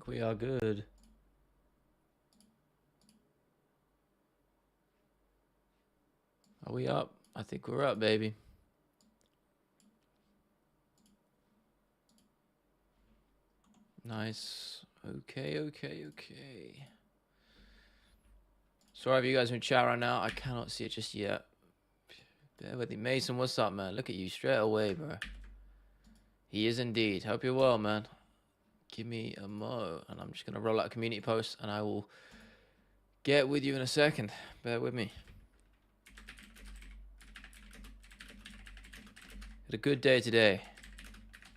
think we are good. Are we up? I think we're up, baby. Nice. Okay. Sorry if you guys are in chat right now. I cannot see it just yet. Bear with me. Mason, what's up, man? Look at you straight away, bro. He is indeed. Hope you're well, man. Give me a mo. And I'm just going to roll out a community post and I will get with you in a second. Bear with me. Had a good day today.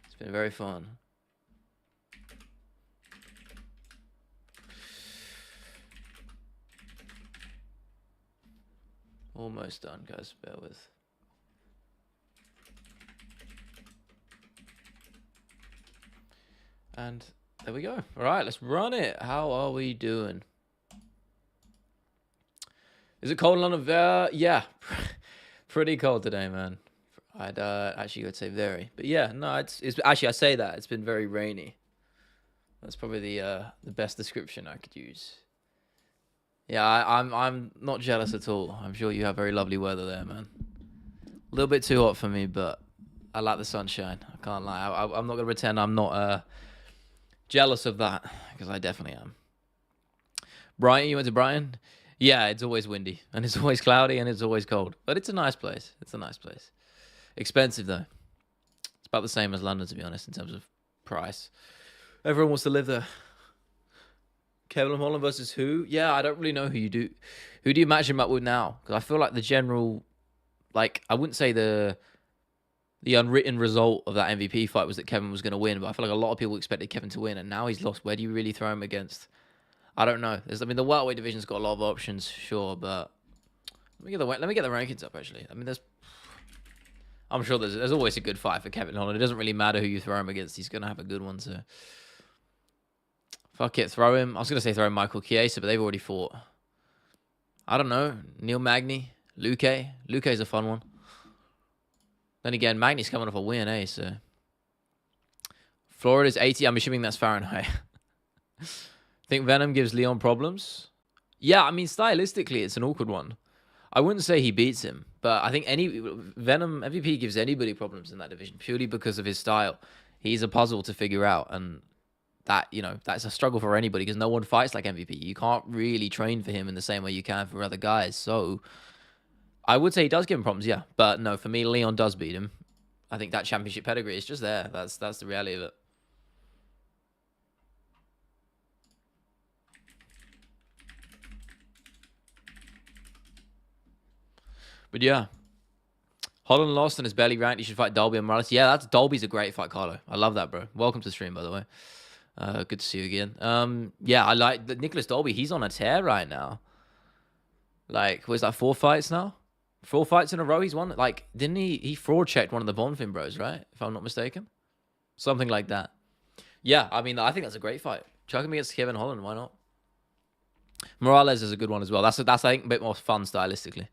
It's been very fun. Almost done, guys. Bear with. And there we go. All right, let's run it. How are we doing? Is it cold in London? Yeah, pretty cold today, man. I'd actually go say very, but yeah, no, it's actually I say that it's been very rainy. That's probably the best description I could use. Yeah, I'm not jealous at all. I'm sure you have very lovely weather there, man. A little bit too hot for me, but I like the sunshine. I can't lie. I'm not gonna pretend I'm not jealous of that because I definitely am. Brighton, you went to Brighton? Yeah, it's always windy and it's always cloudy and it's always cold, but it's a nice place. It's a nice place. Expensive though. It's about the same as London, to be honest, in terms of price. Everyone wants to live there. Kevin Holland versus who? Yeah, I don't really know who you do. Who do you match him up with now? Because I feel like the general, like, I wouldn't say the unwritten result of that MVP fight was that Kevin was going to win, but I feel like a lot of people expected Kevin to win, and now he's lost. Where do you really throw him against? I don't know. I mean, the welterweight division's got a lot of options, sure, but let me get the rankings up. Actually, I mean, I'm sure there's always a good fight for Kevin Holland. It doesn't really matter who you throw him against; he's going to have a good one. So. Fuck it, throw him. I was going to say throw him Michael Chiesa, but they've already fought. I don't know. Neil Magny, Luque. Luque's a fun one. Then again, Magny's coming off a win, so. Florida's 80. I'm assuming that's Fahrenheit. Think Venom gives Leon problems? Yeah, I mean, stylistically, it's an awkward one. I wouldn't say he beats him, but I think Venom MVP gives anybody problems in that division purely because of his style. He's a puzzle to figure out, and that, that's a struggle for anybody because no one fights like MVP. You can't really train for him in the same way you can for other guys. So I would say he does give him problems, yeah. But no, for me, Leon does beat him. I think that championship pedigree is just there. That's the reality of it. But yeah. Holland lost and is barely ranked. You should fight Dolby and Morales. Yeah, Dolby's a great fight, Carlo. I love that, bro. Welcome to the stream, by the way. Good to see you again. Yeah, I like Nicholas Dolby. He's on a tear right now. Like, was that 4 fights now? 4 fights in a row he's won? Like, didn't he fraud checked one of the Bonfim bros, right? If I'm not mistaken. Something like that. Yeah, I mean, I think that's a great fight. Chuck him against Kevin Holland, why not? Morales is a good one as well. That's I think, a bit more fun stylistically.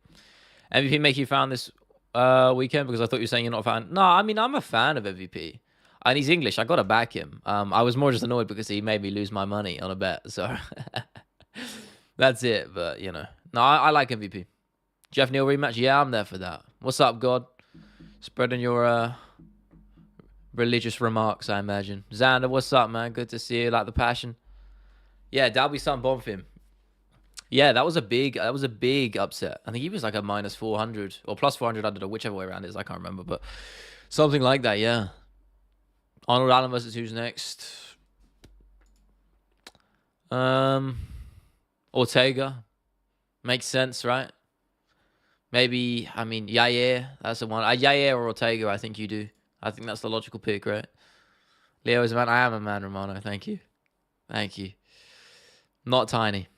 MVP make you fan this weekend? Because I thought you were saying you're not a fan. No, I mean, I'm a fan of MVP. And he's English. I got to back him. I was more just annoyed because he made me lose my money on a bet. So that's it. But, no, I like MVP. Jeff Neal rematch? Yeah, I'm there for that. What's up, God? Spreading your religious remarks, I imagine. Xander, what's up, man? Good to see you. Like the passion. Yeah, Dalby son Bonfim. Yeah, that was a big upset. I think he was like a minus 400 or plus 400 under, whichever way around it is. I can't remember, but something like that, yeah. Arnold Allen versus who's next? Ortega. Makes sense, right? Maybe, I mean, Yair. That's the one. Yair or Ortega, I think you do. I think that's the logical pick, right? Leo is a man. I am a man, Romano. Thank you. Thank you. Not tiny.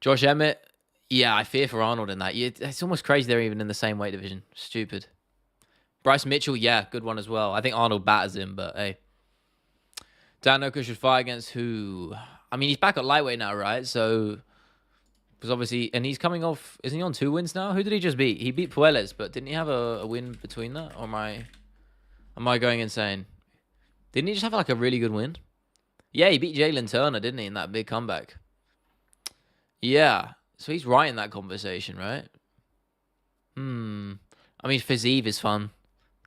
Josh Emmett. Yeah, I fear for Arnold in that. It's almost crazy they're even in the same weight division. Stupid. Bryce Mitchell, yeah, good one as well. I think Arnold batters him, but hey. Dan Noka should fight against who? I mean, he's back at lightweight now, right? So, because obviously, and he's coming off, isn't he on 2 wins now? Who did he just beat? He beat Puelles, but didn't he have a win between that? Or am I going insane? Didn't he just have like a really good win? Yeah, he beat Jalen Turner, didn't he, in that big comeback? Yeah. So he's right in that conversation, right? I mean, Fiziev is fun.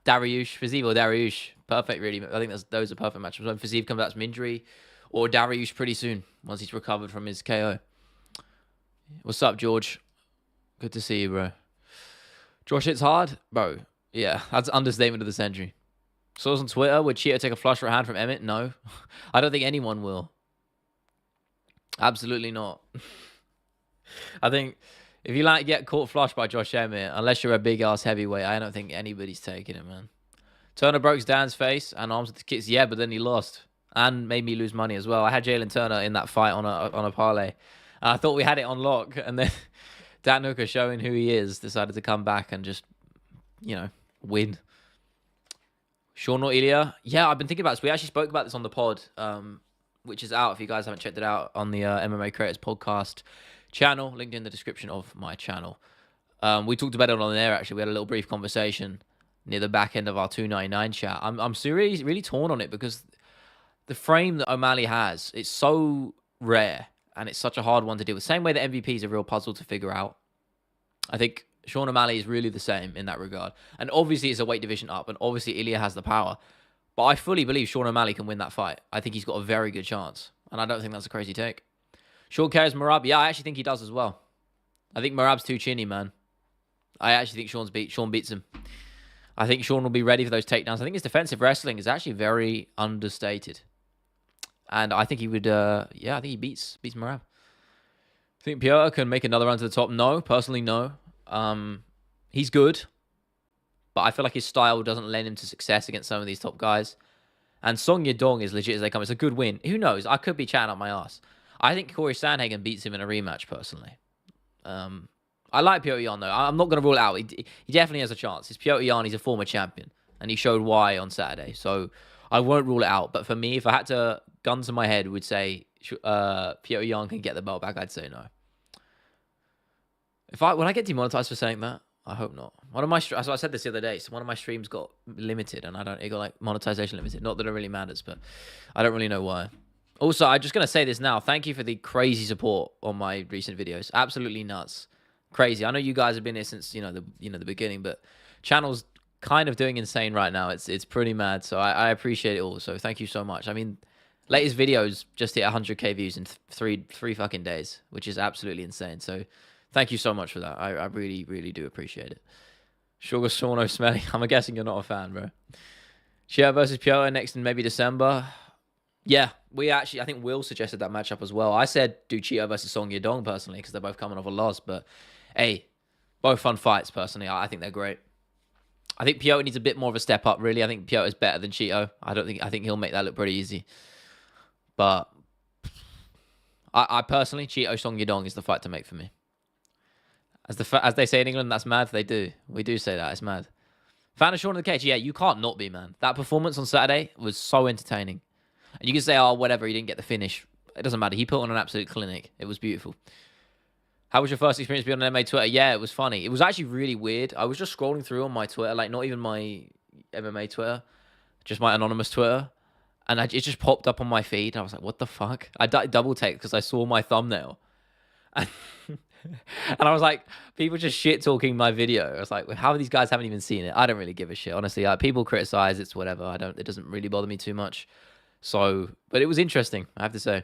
Dariush, Fiziev or Dariush. Perfect, really. I think those are perfect matchups. When Fiziev comes out from injury, or Dariush pretty soon, once he's recovered from his KO. What's up, George? Good to see you, bro. Josh, it's hard? Bro, yeah, that's understatement of the century. Saw on Twitter, would Cheeto take a flush right hand from Emmett? No. I don't think anyone will. Absolutely not. I think if you get caught flush by Josh Emmett, unless you're a big ass heavyweight, I don't think anybody's taking it, man. Turner broke Dan's face and arms with the kicks. Yeah, but then he lost and made me lose money as well. I had Jalen Turner in that fight on a parlay. And I thought we had it on lock, and then Dan Hooker, showing who he is, decided to come back and just, win. Sean or Ilya? Yeah, I've been thinking about this. We actually spoke about this on the pod, which is out if you guys haven't checked it out on the MMA Creators Podcast channel, linked in the description of my channel. We talked about it on there, actually. We had a little brief conversation near the back end of our 299 chat. I'm seriously really torn on it because the frame that O'Malley has, it's so rare and it's such a hard one to deal with. Same way that MVP is a real puzzle to figure out. I think Sean O'Malley is really the same in that regard. And obviously it's a weight division up, and obviously Ilya has the power. But I fully believe Sean O'Malley can win that fight. I think he's got a very good chance. And I don't think that's a crazy take. Sean cares Merab? Yeah, I actually think he does as well. I think Merab's too chinny, man. I actually think Sean beats him. I think Sean will be ready for those takedowns. I think his defensive wrestling is actually very understated. And I think he would, I think he beats Merab. I think Piotr can make another run to the top. No, personally, no. He's good, but I feel like his style doesn't lend him to success against some of these top guys. And Song Yadong is legit as they come. It's a good win. Who knows? I could be chatting up my ass. I think Corey Sandhagen beats him in a rematch, personally. I like Piotr Jan, though. I'm not going to rule it out. He definitely has a chance. He's Piotr Jan. He's a former champion, and he showed why on Saturday. So I won't rule it out. But for me, if I had to, gun to my head, would say Piotr Jan can get the belt back, I'd say no. Would I get demonetized for saying that? I hope not. So I said this the other day. So one of my streams got limited, and it got like monetization limited. Not that it really matters, but I don't really know why. Also, I'm just gonna say this now. Thank you for the crazy support on my recent videos. Absolutely nuts, crazy. I know you guys have been here since the beginning, but channel's kind of doing insane right now. It's pretty mad. So I appreciate it all. So thank you so much. I mean, latest videos just hit 100k views in three fucking days, which is absolutely insane. So thank you so much for that. I really, really do appreciate it. Sugar Sauno Smelly. I'm guessing you're not a fan, bro. Shia versus Piotr next in maybe December. Yeah, I think Will suggested that matchup as well. I said do Cheeto versus Song Yadong personally because they're both coming off a loss. But hey, both fun fights personally. I think they're great. I think Piotr needs a bit more of a step up, really. I think Piotr is better than Cheeto. I think he'll make that look pretty easy. But I personally, Cheeto Song Yadong is the fight to make for me. As they say in England, that's mad. They do. We do say that. It's mad. Fan of Sean in the cage? Yeah, you can't not be, man. That performance on Saturday was so entertaining. And you can say, oh, whatever, he didn't get the finish. It doesn't matter. He put on an absolute clinic. It was beautiful. How was your first experience being on MMA Twitter? Yeah, it was funny. It was actually really weird. I was just scrolling through on my Twitter, like not even my MMA Twitter, just my anonymous Twitter. And it just popped up on my feed. I was like, what the fuck? I double take because I saw my thumbnail. And I was like, people just shit talking my video. I was like, how these guys haven't even seen it? I don't really give a shit. Honestly, people criticize, it's whatever. It doesn't really bother me too much. So, but it was interesting, I have to say.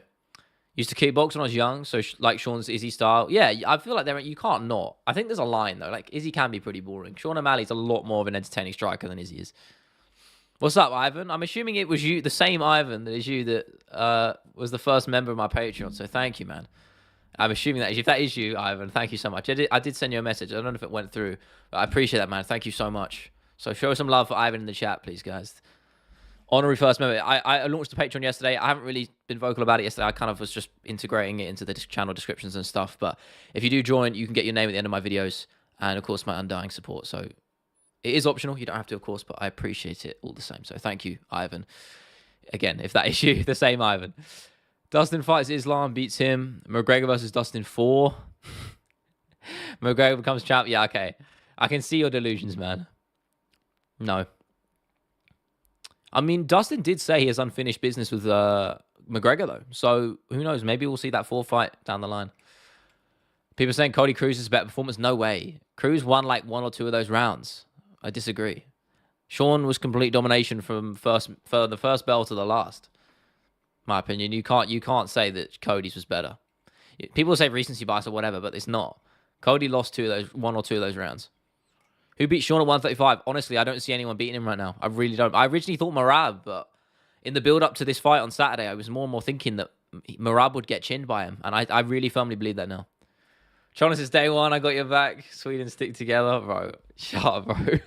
Used to kickbox when I was young, so like Sean's Izzy style. Yeah, I feel like you can't not. I think there's a line though. Like Izzy can be pretty boring. Sean O'Malley's a lot more of an entertaining striker than Izzy is. What's up, Ivan? I'm assuming it was you, the same Ivan that is you that was the first member of my Patreon. So thank you, man. I'm assuming that is you. If that is you, Ivan, thank you so much. I did send you a message. I don't know if it went through, but I appreciate that, man. Thank you so much. So show some love for Ivan in the chat, please, guys. Honorary first member. I launched the Patreon yesterday. I haven't really been vocal about it yesterday. I kind of was just integrating it into the channel descriptions and stuff. But if you do join, you can get your name at the end of my videos. And, of course, my undying support. So it is optional. You don't have to, of course, but I appreciate it all the same. So thank you, Ivan. Again, if that is you, the same Ivan. Dustin fights Islam, beats him. McGregor versus Dustin 4. McGregor becomes champ. Yeah, okay. I can see your delusions, man. No. I mean, Dustin did say he has unfinished business with McGregor, though. So who knows? Maybe we'll see that 4th fight down the line. People saying Cody Cruz is a better performance. No way. Cruz won like 1 or 2 of those rounds. I disagree. Sean was complete domination from the first bell to the last. My opinion. You can't say that Cody's was better. People say recency bias or whatever, but it's not. Cody lost 1 or 2 of those rounds. Who beat Sean at 135? Honestly, I don't see anyone beating him right now. I really don't. I originally thought Merab, but in the build up to this fight on Saturday, I was more and more thinking that Merab would get chinned by him, and I really firmly believe that now. China says, day one, I got your back. Sweden stick together. Bro, shut up, bro.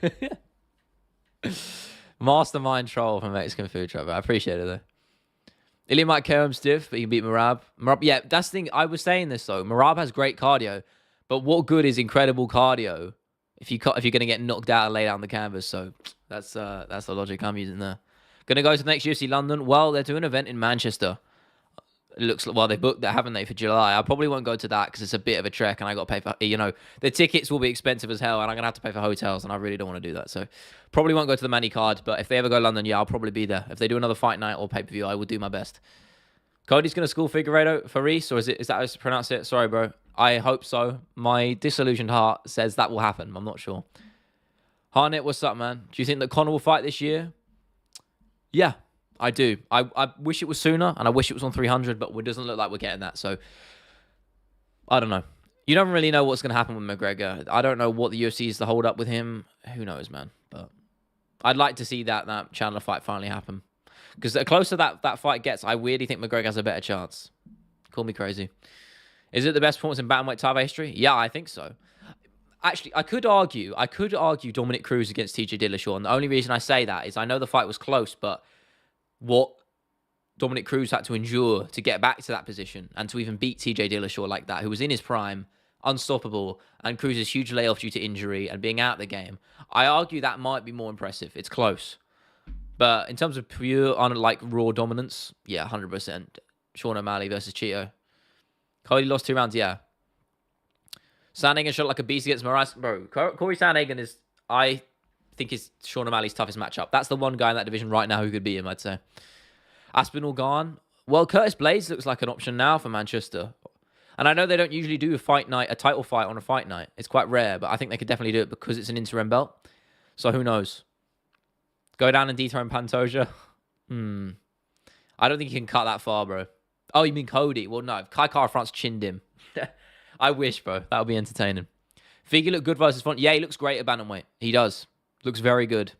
Mastermind troll from Mexican food truck, bro. I appreciate it, though. Ilya might KO him stiff, but he can beat Merab. Yeah, that's the thing. I was saying this, though. Merab has great cardio, but what good is incredible cardio if you're going to get knocked out and laid out on the canvas? So that's the logic I'm using there. Going to go to the next UFC London. Well, they're doing an event in Manchester. It looks like, well, they booked that, haven't they, for July? I probably won't go to that because it's a bit of a trek and I got to pay for, the tickets will be expensive as hell and I'm going to have to pay for hotels and I really don't want to do that. So probably won't go to the Manny card, but if they ever go to London, yeah, I'll probably be there. If they do another fight night or pay-per-view, I will do my best. Cody's going to school Figueiredo for Reese, or is that how to pronounce it? Sorry, bro. I hope so. My disillusioned heart says that will happen. I'm not sure. Harnett, what's up, man? Do you think that Conor will fight this year? Yeah. I do. I wish it was sooner, and I wish it was on 300, but it doesn't look like we're getting that. So, I don't know. You don't really know what's going to happen with McGregor. I don't know what the UFC is to hold up with him. Who knows, man? But I'd like to see that Chandler fight finally happen. Because the closer that fight gets, I weirdly think McGregor has a better chance. Call me crazy. Is it the best performance in bantamweight title history? Yeah, I think so. Actually, I could argue Dominic Cruz against TJ Dillashaw, and the only reason I say that is I know the fight was close, but what Dominic Cruz had to endure to get back to that position and to even beat TJ Dillashaw like that, who was in his prime, unstoppable, and Cruz's huge layoff due to injury and being out of the game, I argue that might be more impressive. It's close. But in terms of pure, raw dominance, yeah, 100%. Sean O'Malley versus Cheeto. Cody lost 2 rounds, yeah. Sandhagen shot like a beast against Moraes. Bro, Corey Sandhagen is, I think, is Sean O'Malley's toughest matchup. That's the one guy in that division right now who could beat him, I'd say. Aspinall gone. Well, Curtis Blades looks like an option now for Manchester. And I know they don't usually do a title fight on a fight night. It's quite rare, but I think they could definitely do it because it's an interim belt. So who knows? Go down and dethrone Pantoja? I don't think he can cut that far, bro. Oh, you mean Cody? Well, no. Kai Kara France chinned him. I wish, bro. That would be entertaining. Figgy look good versus Font. Yeah, he looks great at bantamweight. He does. Looks very good.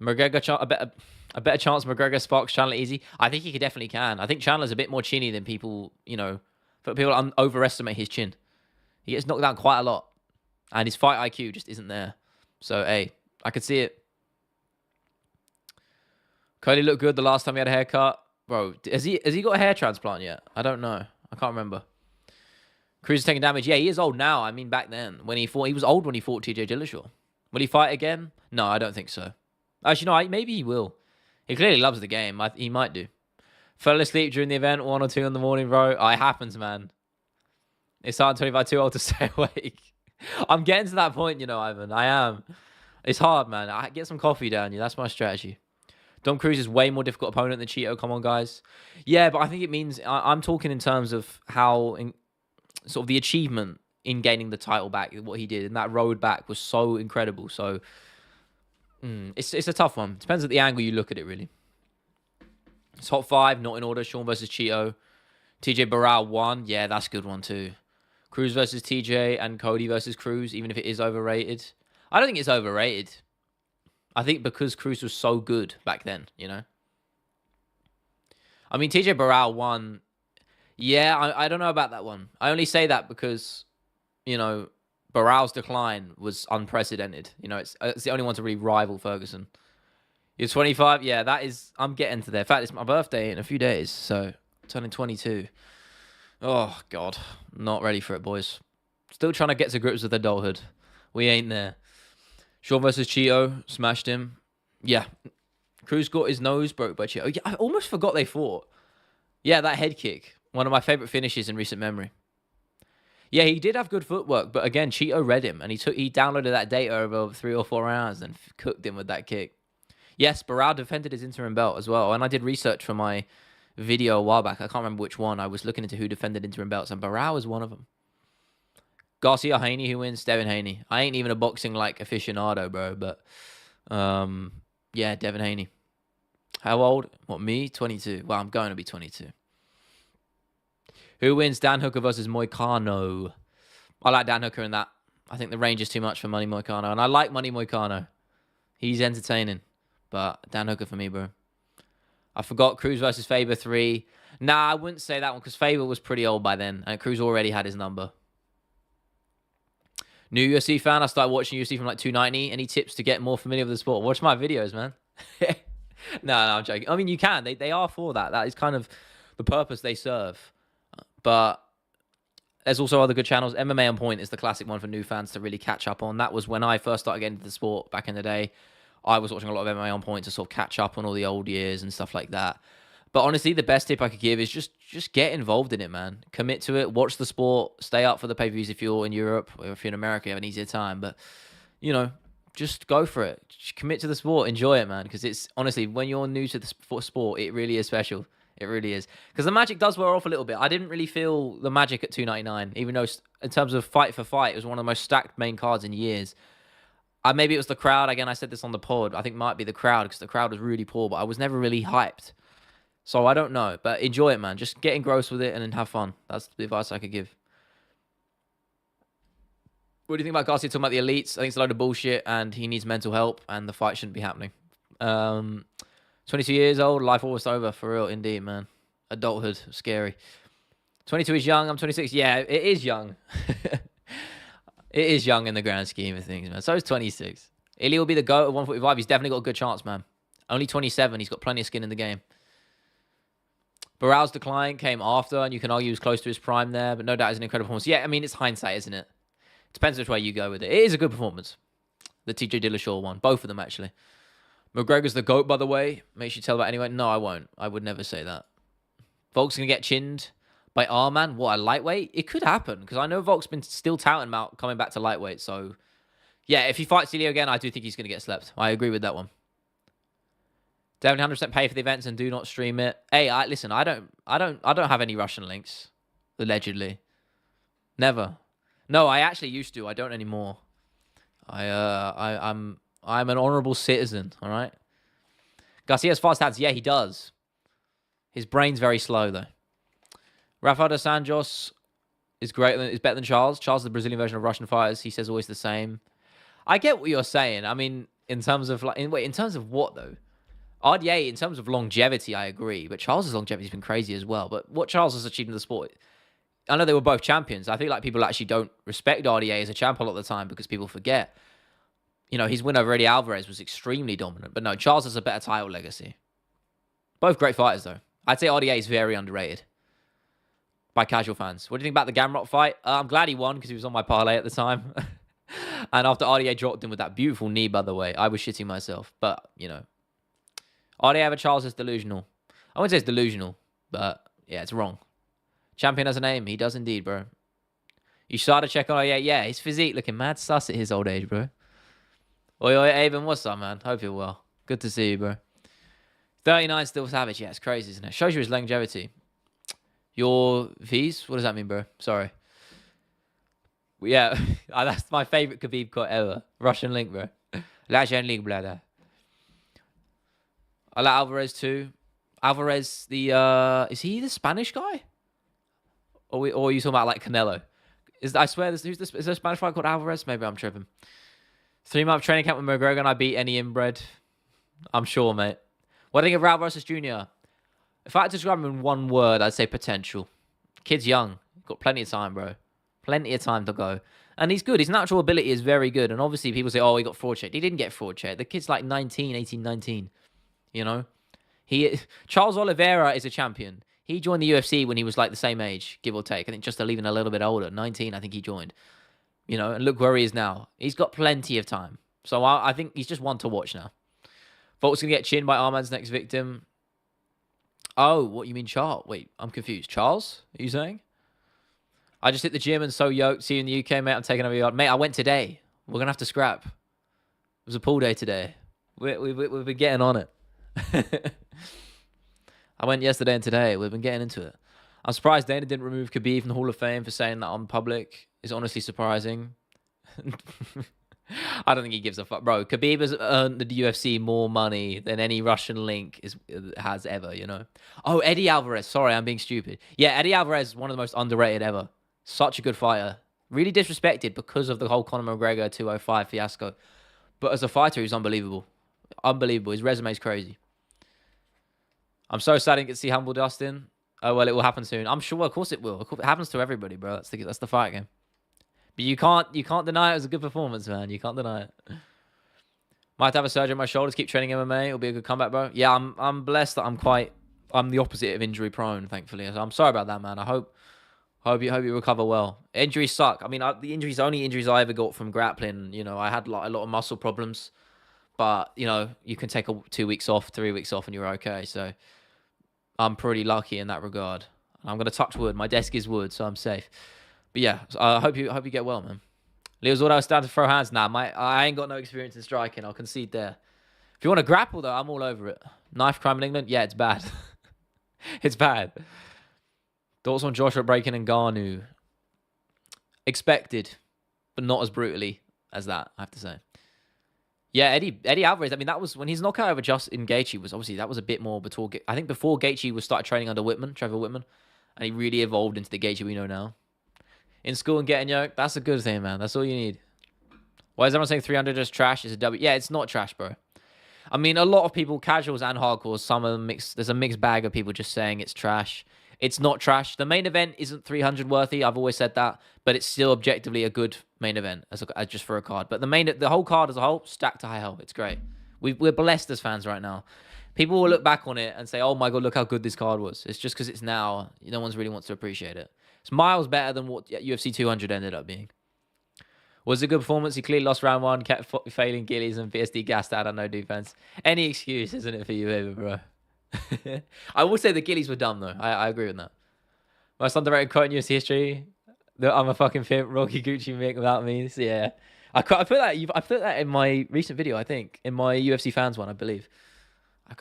McGregor, a better chance McGregor sparks Chandler easy. I think he definitely can. I think Chandler's a bit more chinny than people, people overestimate his chin. He gets knocked down quite a lot. And his fight IQ just isn't there. So, hey, I could see it. Cody looked good the last time he had a haircut. Bro, has he got a hair transplant yet? I don't know. I can't remember. Cruz is taking damage. Yeah, he is old now. I mean, back then, when he was old when he fought TJ Dillashaw. Will he fight again? No, I don't think so. Actually, no, maybe he will. He clearly loves the game. He might do. Fell asleep during the event, 1 or 2 in the morning, bro. Oh, it happens, man. It's hard 25 too old to stay awake. I'm getting to that point, Ivan. I am. It's hard, man. I get some coffee down you. That's my strategy. Dom Cruz is way more difficult opponent than Cheeto. Come on, guys. Yeah, but I think it means I'm talking in terms of how sort of the achievement in gaining the title back, what he did, and that road back was so incredible. So it's a tough one. Depends at the angle you look at it, really. Top 5, not in order. Sean versus Cheeto. TJ Barral 1. Yeah, that's a good one too. Cruz versus TJ and Cody versus Cruz, even if it is overrated. I don't think it's overrated. I think because Cruz was so good back then, I mean, TJ Barral won. Yeah, I don't know about that one. I only say that because, Barral's decline was unprecedented. It's the only one to really rival Ferguson. You're 25? Yeah, that is... I'm getting to there. In fact, it's my birthday in a few days, so I'm turning 22. Oh, God. Not ready for it, boys. Still trying to get to grips with adulthood. We ain't there. Shaw versus Cheeto. Smashed him. Yeah. Cruz got his nose broke by Cheeto. Yeah, I almost forgot they fought. Yeah, that head kick. One of my favorite finishes in recent memory. Yeah, he did have good footwork, but again, Cheeto read him, and he downloaded that data over 3 or 4 hours and cooked him with that kick. Yes, Barao defended his interim belt as well. And I did research for my video a while back. I can't remember which one. I was looking into who defended interim belts, and Barao is one of them. Garcia Haney, who wins? Devin Haney. I ain't even a boxing like aficionado, bro, but yeah, Devin Haney. How old? What, me? 22. Well, I'm going to be 22. Who wins? Dan Hooker versus Moicano. I like Dan Hooker in that. I think the range is too much for Money Moicano, and I like Money Moicano. He's entertaining, but Dan Hooker for me, bro. I forgot Cruz versus Faber 3. Nah, I wouldn't say that one because Faber was pretty old by then, and Cruz already had his number. New UFC fan, I started watching UFC from like 290. Any tips to get more familiar with the sport? Watch my videos, man. No, I'm joking. I mean, you can. They are for that. That is kind of the purpose they serve. But there's also other good channels. MMA On Point is the classic one for new fans to really catch up on. That was when I first started getting into the sport back in the day. I was watching a lot of MMA On Point to sort of catch up on all the old years and stuff like that. But honestly, the best tip I could give is just get involved in it, man. Commit to it. Watch the sport. Stay up for the pay-per-views if you're in Europe or if you're in America, you have an easier time. But, you know, just go for it. Just commit to the sport. Enjoy it, man. Because it's, honestly, when you're new to the sport, it really is special. It really is. Because the magic does wear off a little bit. I didn't really feel the magic at 299, even though in terms of fight for fight, it was one of the most stacked main cards in years. Maybe it was the crowd. Again, I said this on the pod. I think it might be the crowd because the crowd was really poor, but I was never really hyped. So I don't know, but enjoy it, man. Just get engrossed with it and then have fun. That's the advice I could give. What do you think about Garcia talking about the elites? I think it's a load of bullshit and he needs mental help and the fight shouldn't be happening. 22 years old, life almost over, for real, indeed, man. Adulthood, scary. 22 is young, I'm 26. Yeah, it is young. It is young in the grand scheme of things, man. So is 26. Ilya will be the GOAT at 145. He's definitely got a good chance, man. Only 27. He's got plenty of skin in the game. Barao's decline came after, and you can argue he was close to his prime there, but no doubt it's an incredible performance. Yeah, I mean, it's hindsight, isn't it? Depends which way you go with it. It is a good performance. The TJ Dillashaw one. Both of them, actually. McGregor's the GOAT, by the way. Makes you tell that anyway. No, I won't. I would never say that. Volk's going to get chinned by R-Man. What, a lightweight? It could happen, because I know Volk's been still touting about coming back to lightweight, so... Yeah, if he fights Ilya again, I do think he's going to get slept. I agree with that one. Definitely 100% pay for the events and do not stream it. Hey, listen, I don't have any Russian links, allegedly. Never. No, I actually used to. I don't anymore. I'm an honorable citizen, all right? Garcia's fast hands. Yeah, he does. His brain's very slow, though. Rafael dos Anjos is better than Charles. Charles is the Brazilian version of Russian fighters. He says always the same. I get what you're saying. I mean, in terms of in terms of what though? RDA, in terms of longevity, I agree. But Charles' longevity has been crazy as well. But what Charles has achieved in the sport, I know they were both champions. I feel like people actually don't respect RDA as a champ a lot of the time because people forget. You know, his win over Eddie Alvarez was extremely dominant. But no, Charles has a better title legacy. Both great fighters, though. I'd say RDA is very underrated by casual fans. What do you think about the Gamrot fight? I'm glad he won because he was on my parlay at the time. And after RDA dropped him with that beautiful knee, by the way, I was shitting myself. But, you know, RDA over Charles is delusional. I wouldn't say it's delusional, but yeah, it's wrong. Champion has a name. He does indeed, bro. You started to check on RDA. Yeah, his physique looking mad sus at his old age, bro. Oi, Avon, what's up, man? Hope you're well. Good to see you, bro. 39 still savage. Yeah, it's crazy, isn't it? Shows you his longevity. Your V's? What does that mean, bro? Sorry. Yeah, that's my favorite Khabib quote ever. Russian link, bro. Russian link, brother. I like Alvarez too. Alvarez, is he the Spanish guy? Or are you talking about like Canelo? I swear, is there a Spanish fighter called Alvarez? Maybe I'm tripping. 3-month training camp with McGregor and I beat any inbred. I'm sure, mate. What do you think of Raul versus Junior? If I had to describe him in one word, I'd say potential. Kid's young. Got plenty of time, bro. Plenty of time to go. And he's good. His natural ability is very good. And obviously people say, oh, he got fraud checked. He didn't get fraud checked. The kid's like 19, 18, 19. You know? Charles Oliveira is a champion. He joined the UFC when he was like the same age, give or take. I think just even a little bit older. 19, I think he joined. You know, and look where he is now. He's got plenty of time. So I think he's just one to watch now. Volk's going to get chinned by Arman's next victim. Oh, what you mean Charles? Wait, I'm confused. Charles? Are you saying? I just hit the gym and so yoked. See you in the UK, mate. I'm taking over your yard. Mate, I went today. We're going to have to scrap. It was a pool day today. We've been getting on it. I went yesterday and today. We've been getting into it. I'm surprised Dana didn't remove Khabib from the Hall of Fame for saying that on public. It's honestly surprising. I don't think he gives a fuck, bro. Khabib has earned the UFC more money than any Russian link has ever, you know. Oh, Eddie Alvarez. Sorry, I'm being stupid. Yeah, Eddie Alvarez is one of the most underrated ever. Such a good fighter. Really disrespected because of the whole Conor McGregor 205 fiasco. But as a fighter, he's unbelievable. Unbelievable. His resume is crazy. I'm so sad I didn't get to see Humble Dustin. Oh, well, it will happen soon. I'm sure, of course it will. Of course, it happens to everybody, bro. That's the fight game. But you can't deny it was a good performance, man. You can't deny it. Might have a surgery on my shoulders. Keep training MMA. It'll be a good comeback, bro. Yeah, I'm blessed that I'm the opposite of injury prone, thankfully. So I'm sorry about that, man. I hope you recover well. Injuries suck. I mean, the only injuries I ever got from grappling. You know, I had like a lot of muscle problems, but you know, you can take 2 weeks off, 3 weeks off, and you're okay. So I'm pretty lucky in that regard. I'm gonna touch wood. My desk is wood, so I'm safe. But yeah, I hope you get well, man. Leo's all I was down to throw hands. Nah, I ain't got no experience in striking. I'll concede there. If you want to grapple, though, I'm all over it. Knife crime in England? Yeah, it's bad. It's bad. Thoughts on Joshua breaking and Ngannou? Expected, but not as brutally as that, I have to say. Yeah, Eddie Alvarez. I mean, that was when his knockout over Justin Gaethje was obviously that was a bit more before. I think before Gaethje was started training under Trevor Whitman, and he really evolved into the Gaethje we know now. In school and getting yoked, that's a good thing, man. That's all you need. Why is everyone saying 300 is trash? It's a W. Yeah, it's not trash, bro. I mean, a lot of people, casuals and hardcores, some of them there's a mixed bag of people just saying it's trash. It's not trash. The main event isn't 300 worthy. I've always said that, but it's still objectively a good main event as just for a card. But the whole card as a whole, stacked to high hell. It's great. We're blessed as fans right now. People will look back on it and say, oh my God, look how good this card was. It's just because it's now. No one's really wants to appreciate it. It's miles better than what UFC 200 ended up being. Was it a good performance? He clearly lost round one, kept failing Gillies, and BSD gassed out on no defense. Any excuse, isn't it, for you, baby, bro? I will say the Gillies were dumb, though. I agree with that. Most underrated quote in UFC history. I'm a fucking pimp. Rocky Gucci Mick without me. So, yeah. I put that in my recent video, I think. In my UFC fans one, I believe.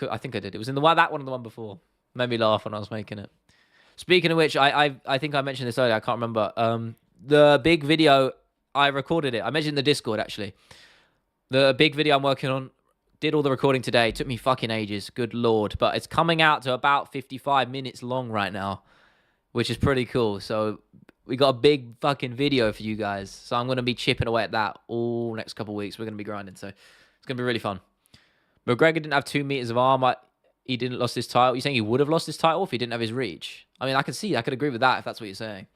I think I did. It was in that one and the one before. Made me laugh when I was making it. Speaking of which, I think I mentioned this earlier. I can't remember. The big video, I recorded it. I mentioned the Discord, actually. The big video I'm working on, did all the recording today. It took me fucking ages. Good Lord. But it's coming out to about 55 minutes long right now, which is pretty cool. So we got a big fucking video for you guys. So I'm going to be chipping away at that all next couple of weeks. We're going to be grinding. So it's going to be really fun. McGregor didn't have 2 meters of arm. He didn't lost his title. You're saying he would have lost his title if he didn't have his reach? I mean, I could agree with that if that's what you're saying.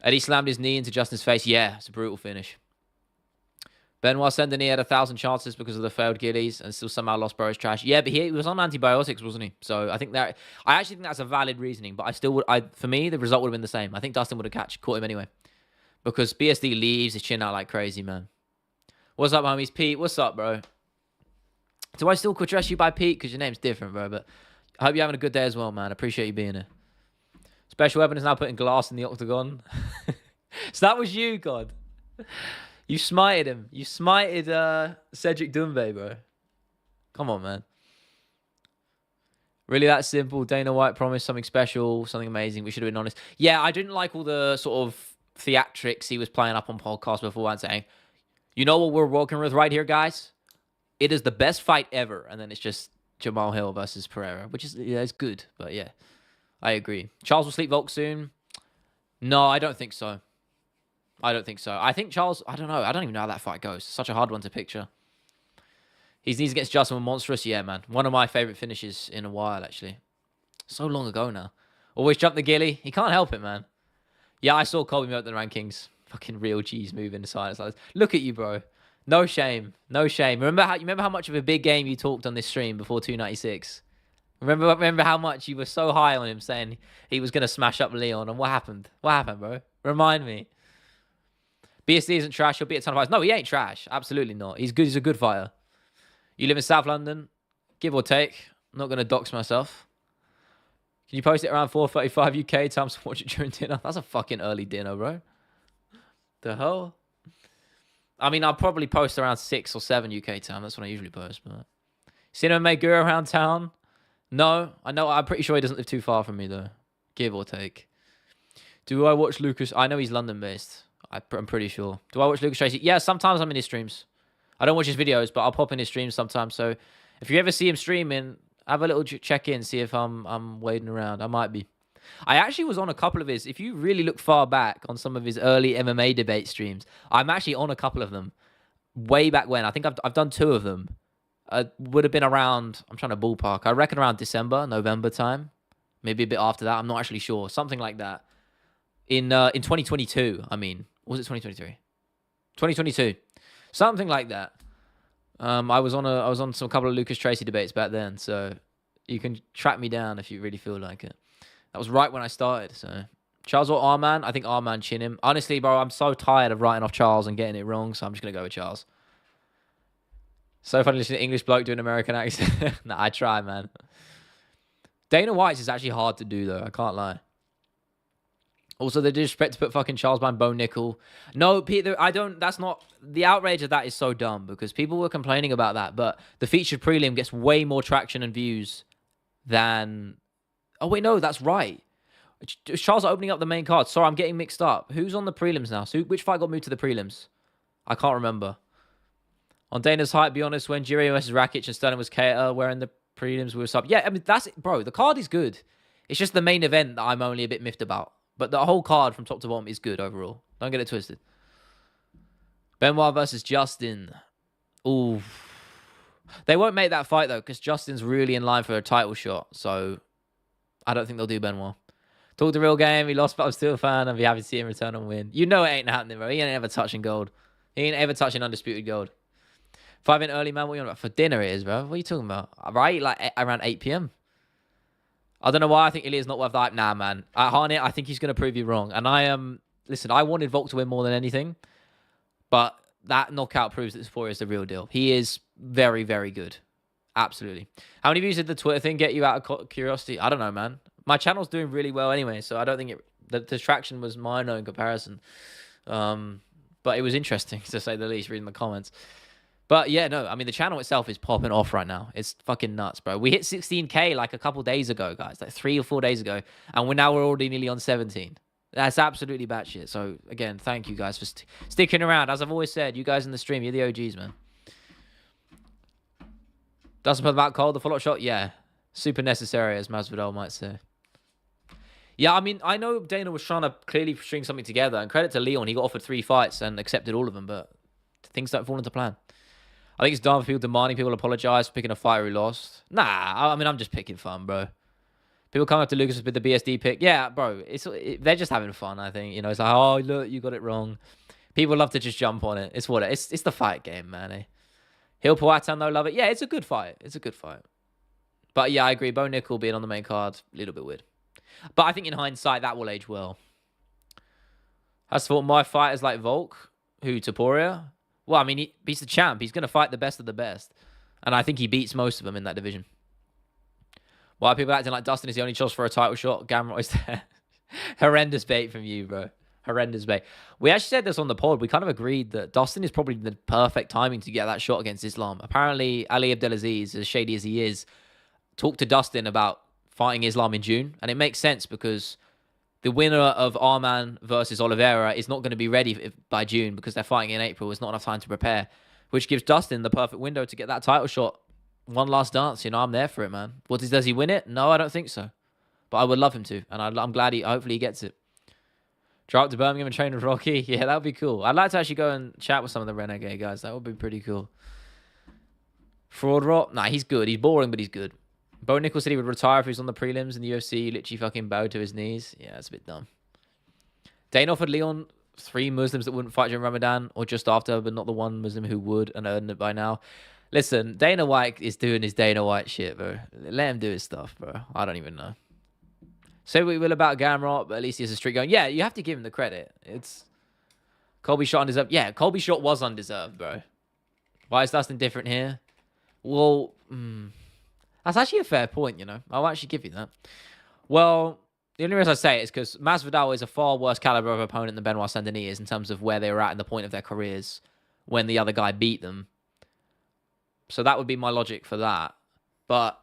Eddie slammed his knee into Justin's face. Yeah, it's a brutal finish. Benoit Saint-Denis had 1,000 chances because of the failed Gillies and still somehow lost Burroughs trash. Yeah, but he was on antibiotics, wasn't he? So I actually think that's a valid reasoning, but for me, the result would have been the same. I think Dustin would have caught him anyway. Because BSD leaves his chin out like crazy, man. What's up, homies? Pete, what's up, bro? Do I still address you by Pete? Because your name's different, bro. But I hope you're having a good day as well, man. I appreciate you being here. Special Weapon is now putting glass in the octagon. So that was you, God. You smited him. You smited Cedric Doumbé, bro. Come on, man. Really that simple. Dana White promised something special, something amazing. We should have been honest. Yeah, I didn't like all the sort of theatrics he was playing up on podcasts before and saying, you know what we're working with right here, guys? It is the best fight ever. And then it's just Jamal Hill versus Pereira, which is, yeah, it's good. But yeah, I agree. Charles will sleep Volk soon. No, I don't think so. I think Charles, I don't know. I don't even know how that fight goes. It's such a hard one to picture. His knees against Justin were monstrous. Yeah, man. One of my favorite finishes in a while, actually. So long ago now. Always jump the gilly. He can't help it, man. Yeah, I saw Colby Milk in the rankings. Fucking real cheese move in the silence like this. Look at you, bro. No shame. No shame. Remember how much of a big game you talked on this stream before 296? Remember how much you were so high on him saying he was going to smash up Leon, and what happened? What happened, bro? Remind me. BSD isn't trash. He'll beat a ton of fights. No, he ain't trash. Absolutely not. He's good. He's a good fighter. You live in South London, give or take. I'm not going to dox myself. Can you post it around 4:35 UK time to watch it during dinner? That's a fucking early dinner, bro. The hell? I mean, I'll probably post around 6 or 7 UK time. That's when I usually post. But seen him make Guru around town? No, I know. I'm pretty sure he doesn't live too far from me though, give or take. Do I watch Lucas? I know he's London based. I'm pretty sure. Do I watch Lucas Tracy? Yeah, sometimes I'm in his streams. I don't watch his videos, but I'll pop in his streams sometimes. So if you ever see him streaming, have a little check in, see if I'm wading around. I might be. I actually was on a couple of his. If you really look far back on some of his early MMA debate streams, I'm actually on a couple of them. Way back when, I think I've done 2 of them. Would have been around. I'm trying to ballpark. I reckon around December, November time, maybe a bit after that. I'm not actually sure. Something like that. In 2022, I mean, was it 2023? 2022, something like that. I was on some couple of Lucas Tracy debates back then, so you can track me down if you really feel like it. That was right when I started. So Charles or Arman? I think Arman chin him. Honestly, bro, I'm so tired of writing off Charles and getting it wrong, so I'm just gonna go with Charles. So funny listening to English bloke doing American accent. Nah, I try, man. Dana White's is actually hard to do though. I can't lie. Also, the disrespect to put fucking Charles behind Bo Nickel. No, Peter, I don't. That's not. The outrage of that is so dumb because people were complaining about that. But the featured prelim gets way more traction and views than. Oh, wait, no, that's right. Charles opening up the main card. Sorry, I'm getting mixed up. Who's on the prelims now? So which fight got moved to the prelims? I can't remember. On Dana's hype, be honest, when Jirio versus Rakic and Sterling was Cater, where in the prelims we were sub. Yeah, I mean, that's it, bro. The card is good. It's just the main event that I'm only a bit miffed about. But the whole card from top to bottom is good overall. Don't get it twisted. Benoit versus Justin. Ooh. They won't make that fight, though, because Justin's really in line for a title shot. So, I don't think they'll do Benoit. Talk the real game. He lost, but I'm still a fan. I'll be happy to see him return and win. You know it ain't happening, bro. He ain't ever touching gold. He ain't ever touching undisputed gold. 5 in early, man. What are you on about? For dinner it is, bro. What are you talking about? Right? Like, around 8 p.m.? I don't know why I think Ilya's not worth the hype. Nah, man. At Harnett, I think he's going to prove you wrong. And I listen, I wanted Volk to win more than anything. But that knockout proves that Topuria is the real deal. He is very, very good. Absolutely. How many views did the Twitter thing get you out of curiosity? I don't know, man. My channel's doing really well anyway, so I don't think the distraction was minor in comparison. But it was interesting, to say the least, reading the comments. But yeah, no, I mean, the channel itself is popping off right now. It's fucking nuts, bro. We hit 16K like a couple days ago, guys, like 3 or 4 days ago. And we're already nearly on 17. That's absolutely batshit. So again, thank you guys for sticking around. As I've always said, you guys in the stream, you're the OGs, man. Doesn't put about cold, the follow-up shot? Yeah. Super necessary, as Masvidal might say. Yeah, I mean, I know Dana was trying to clearly string something together. And credit to Leon, he got offered 3 fights and accepted all of them. But things don't fall into plan. I think it's dumb for people demanding people apologize for picking a fighter who lost. Nah, I mean, I'm just picking fun, bro. People come up to Lucas with the BSD pick. Yeah, bro, they're just having fun, I think. You know, it's like, oh, look, you got it wrong. People love to just jump on it. It's the fight game, man. Eh? Hill Poatan, though, love it. Yeah, it's a good fight. It's a good fight. But yeah, I agree. Bo Nickel being on the main card, a little bit weird. But I think in hindsight, that will age well. As for my fighters like Volk, who Topuria... Well, I mean, he's the champ. He's going to fight the best of the best. And I think he beats most of them in that division. Why are people acting like Dustin is the only choice for a title shot? Gamroy's there. Horrendous bait from you, bro. Horrendous bait. We actually said this on the pod. We kind of agreed that Dustin is probably the perfect timing to get that shot against Islam. Apparently, Ali Abdelaziz, as shady as he is, talked to Dustin about fighting Islam in June. And it makes sense because... the winner of Arman versus Oliveira is not going to be ready by June because they're fighting in April. There's not enough time to prepare, which gives Dustin the perfect window to get that title shot. One last dance. You know, I'm there for it, man. Does he win it? No, I don't think so. But I would love him to. And I'm glad hopefully he gets it. Drive up to Birmingham and train with Rocky. Yeah, that would be cool. I'd like to actually go and chat with some of the Renegade guys. That would be pretty cool. Fraud Rock? Nah, he's good. He's boring, but he's good. Bo Nickel said he would retire if he was on the prelims in the UFC. Literally fucking bowed to his knees. Yeah, that's a bit dumb. Dane offered Leon 3 Muslims that wouldn't fight during Ramadan or just after, but not the one Muslim who would and earned it by now. Listen, Dana White is doing his Dana White shit, bro. Let him do his stuff, bro. I don't even know. Say what you will about Gamrot, but at least he has a streak going. Yeah, you have to give him the credit. It's Colby shot undeserved. Yeah, Colby shot was undeserved, bro. Why is Dustin different here? Well, that's actually a fair point, you know. I'll actually give you that. Well, the only reason I say it is because Masvidal is a far worse caliber of opponent than Benoit Saint-Denis is in terms of where they were at in the point of their careers when the other guy beat them. So that would be my logic for that. But,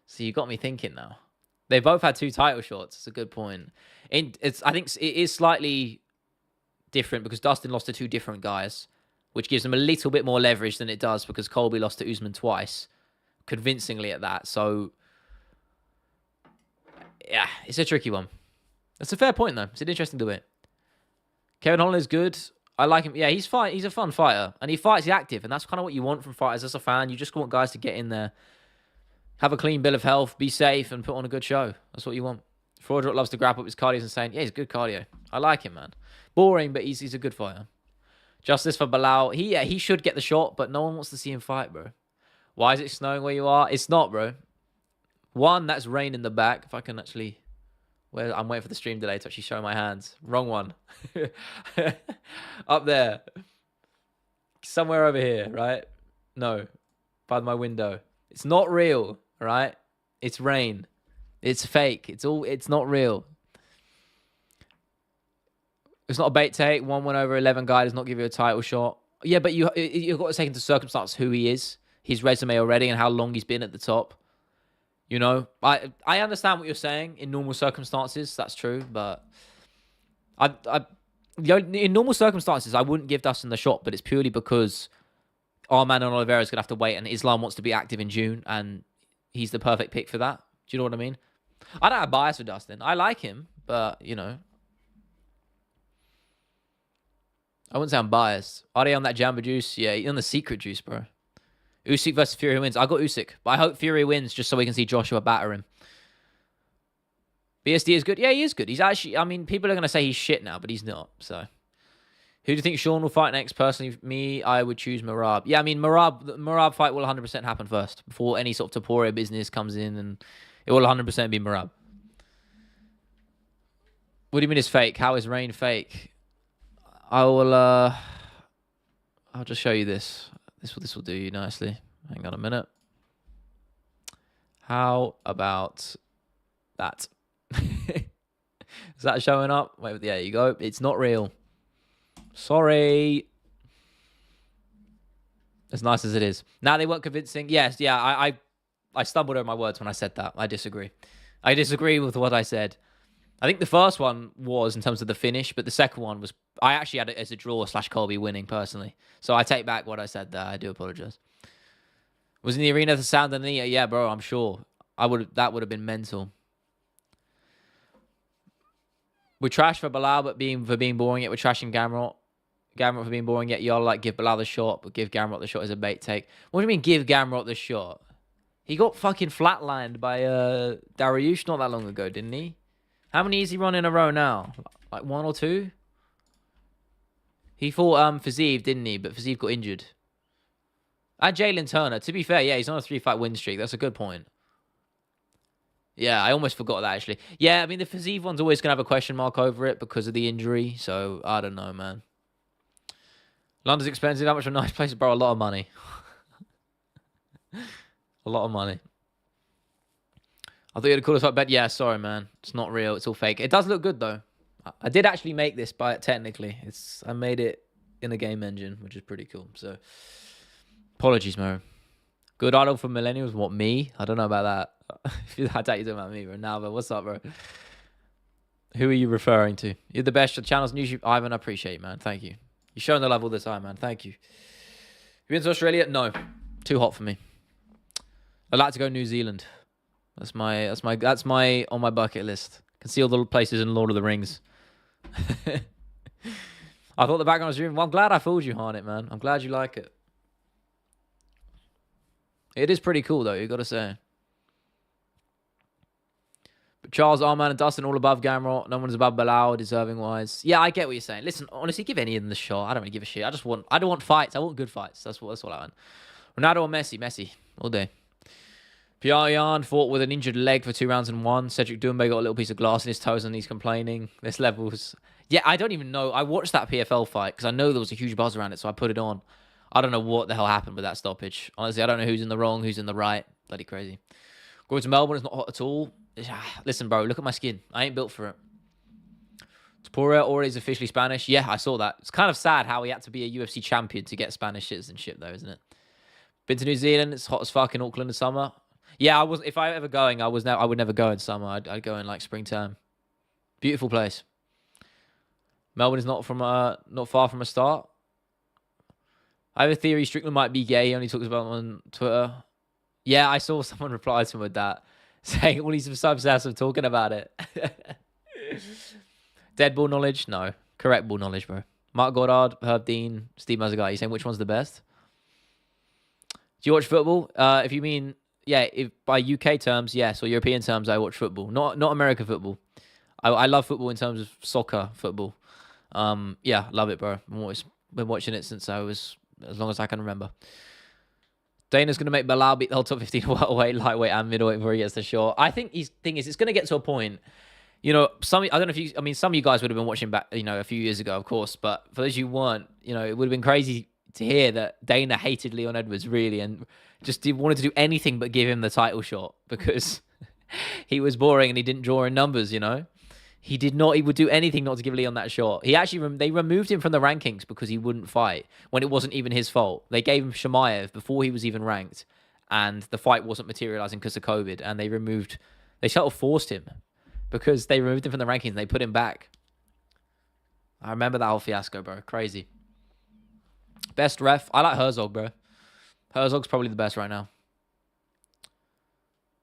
so you got me thinking now. They both had 2 title shots. It's a good point. I think it is slightly different because Dustin lost to 2 different guys, which gives him a little bit more leverage than it does because Colby lost to Usman twice, convincingly at that. So, yeah, it's a tricky one. That's a fair point, though. It's an interesting debate. Kevin Holland is good. I like him. Yeah, he's a fun fighter, and he fights active, and that's kind of what you want from fighters as a fan. You just want guys to get in there, have a clean bill of health, be safe, and put on a good show. That's what you want. Fraudrot loves to grab up his cardio and saying, yeah, he's good cardio. I like him, man. Boring, but he's a good fighter. Justice for Bilal. He should get the shot, but no one wants to see him fight, bro. Why is it snowing where you are? It's not, bro. One, that's rain in the back. If I can actually... I'm waiting for the stream delay to actually show my hands. Wrong one. Up there. Somewhere over here, right? No. By my window. It's not real, right? It's rain. It's fake. It's not real. It's not a bait take. 1 win over 11 guy does not give you a title shot. Yeah, but you've got to take into circumstance who he is, his resume already, and how long he's been at the top. You know, I understand what you're saying. In normal circumstances, that's true. But in normal circumstances, I wouldn't give Dustin the shot. But it's purely because Arman and Oliveira is going to have to wait, and Islam wants to be active in June, and he's the perfect pick for that. Do you know what I mean? I don't have bias for Dustin. I like him, but, you know, I wouldn't say I'm biased. Are they on that Jamba juice? Yeah, on the secret juice, bro. Usyk versus Fury wins. I got Usyk, but I hope Fury wins just so we can see Joshua batter him. BSD is good. Yeah, he is good. He's actually, I mean, people are going to say he's shit now, but he's not. So, who do you think Sean will fight next? Personally, me, I would choose Merab. Yeah, I mean, the Merab fight will 100% happen first before any sort of Topuria business comes in, and it will 100% be Merab. What do you mean it's fake? How is rain fake? I'll just show you this. This will do you nicely. Hang on a minute. How about that? Is that showing up? Wait, there you go. It's not real. Sorry. As nice as it is. Now they weren't convincing. Yes, yeah, I stumbled over my words when I said that. I disagree. I disagree with what I said. I think the first one was in terms of the finish, but the second one was... I actually had it as a draw / Colby winning, personally. So I take back what I said there. I do apologize. Was in the arena the sound and the... Yeah, bro, I'm sure. That would have been mental. We're trash for Bilal, but for being boring, yet we're trashing Gamrot. Gamrot for being boring, yet y'all like give Bilal the shot, but give Gamrot the shot as a bait take. What do you mean give Gamrot the shot? He got fucking flatlined by Dariush not that long ago, didn't he? How many is he run in a row now? Like 1 or 2? He fought Fazeev, didn't he? But Fazeev got injured. And Jalen Turner. To be fair, yeah, he's on a 3-fight win streak. That's a good point. Yeah, I almost forgot that, actually. Yeah, I mean, the Fazeev one's always going to have a question mark over it because of the injury. So, I don't know, man. London's expensive. How much of a nice place to borrow? A lot of money. A lot of money. I thought you had a cool fight, but yeah, sorry, man. It's not real. It's all fake. It does look good, though. I did actually make this, but technically, I made it in a game engine, which is pretty cool. So, apologies, Mo. Good idol for millennials. What, me? I don't know about that. I doubt you're talking about me, bro. Now, but what's up, bro? Who are you referring to? You're the best. Your channel's new. Ivan, I appreciate you, man. Thank you. You're showing the love all the time, man. Thank you. You been to Australia? No. Too hot for me. I'd like to go New Zealand. That's my on my bucket list. Can see all the places in Lord of the Rings. I thought the background was well, I'm glad I fooled you, Harnett, man. I'm glad you like it. It is pretty cool, though, you got to say. But Charles, Arman, and Dustin all above Gamrot. No one's above Bilal, deserving-wise. Yeah, I get what you're saying. Listen, honestly, give any of them the shot. I don't really give a shit. I don't want fights. I want good fights. That's all I want. Ronaldo or Messi? Messi. All day. Pierre Yarn fought with an injured leg for 2 rounds and 1. Cedric Doumbé got a little piece of glass in his toes and he's complaining. This level's... Yeah, I don't even know. I watched that PFL fight because I know there was a huge buzz around it, so I put it on. I don't know what the hell happened with that stoppage. Honestly, I don't know who's in the wrong, who's in the right. Bloody crazy. Going to Melbourne is not hot at all. Listen, bro, look at my skin. I ain't built for it. Topuria already is officially Spanish. Yeah, I saw that. It's kind of sad how he had to be a UFC champion to get Spanish citizenship, though, isn't it? Been to New Zealand. It's hot as fuck in Auckland in summer. Yeah, I was. If I ever going, I would never go in summer. I'd go in like springtime. Beautiful place. Melbourne is not far from a start. I have a theory Strickland might be gay. He only talks about it on Twitter. Yeah, I saw someone reply to him with that, saying all these subsets of talking about it. Dead ball knowledge? No. Correct ball knowledge, bro. Mark Goddard, Herb Dean, Steve Mazzagatti. You saying which one's the best? Do you watch football? If you mean, yeah, if by UK terms, yes, or European terms, I watch football. Not American football. I love football in terms of soccer football. Yeah, love it, bro. I've always been watching it since I was, as long as I can remember. Dana's going to make Bilal beat the whole top 15 welterweight, lightweight, and middleweight before he gets the shot. I think thing is, it's going to get to a point. You know, I don't know if you, I mean, some of you guys would have been watching back, you know, a few years ago, of course, but for those you weren't, you know, it would have been crazy to hear that Dana hated Leon Edwards really and just wanted to do anything but give him the title shot because he was boring and he didn't draw in numbers, you know. He would do anything not to give Leon that shot. They removed him from the rankings because he wouldn't fight when it wasn't even his fault. They gave him Shemaev before he was even ranked and the fight wasn't materializing because of COVID and they sort of forced him because they removed him from the rankings and they put him back. I remember that whole fiasco, bro. Crazy. Best ref? I like Herzog, bro. Herzog's probably the best right now.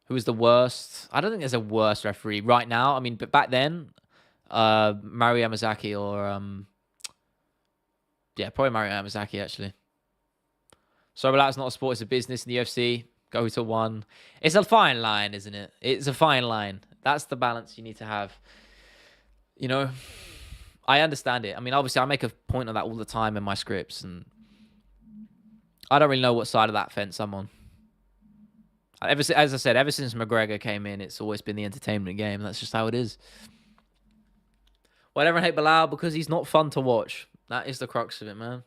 Who is the worst? I don't think there's a worst referee right now. I mean, but back then, Mario Yamazaki or... yeah, probably Mario Yamazaki, actually. So relax, not a sport, it's a business in the UFC. Go to one. It's a fine line, isn't it? It's a fine line. That's the balance you need to have. You know, I understand it. I mean, obviously, I make a point of that all the time in my scripts, and I don't really know what side of that fence I'm on. As I said, ever since McGregor came in, it's always been the entertainment game. That's just how it is. Why everyone hate Bilal? Because he's not fun to watch. That is the crux of it, man.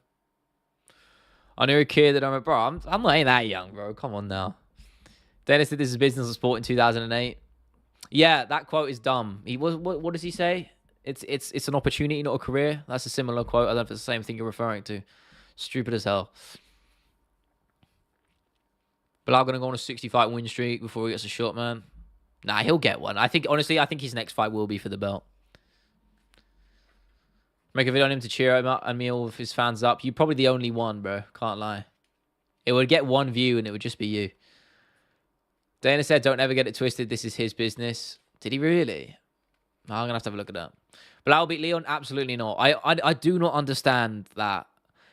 I knew a kid that I'm like, bro, I'm not ain't that young, bro. Come on now. Dennis did this as business or sport in 2008. Yeah, that quote is dumb. What does he say? It's an opportunity, not a career. That's a similar quote. I don't know if it's the same thing you're referring to. Stupid as hell. Bilal gonna go on a 60-fight win streak before he gets a shot, man. Nah, he'll get one. Honestly, I think his next fight will be for the belt. Make a video on him to cheer him up and me all of his fans up. You're probably the only one, bro. Can't lie. It would get one view and it would just be you. Dana said, don't ever get it twisted. This is his business. Did he really? Oh, I'm going to have a look at that. Bilal beat Leon? Absolutely not. I do not understand that.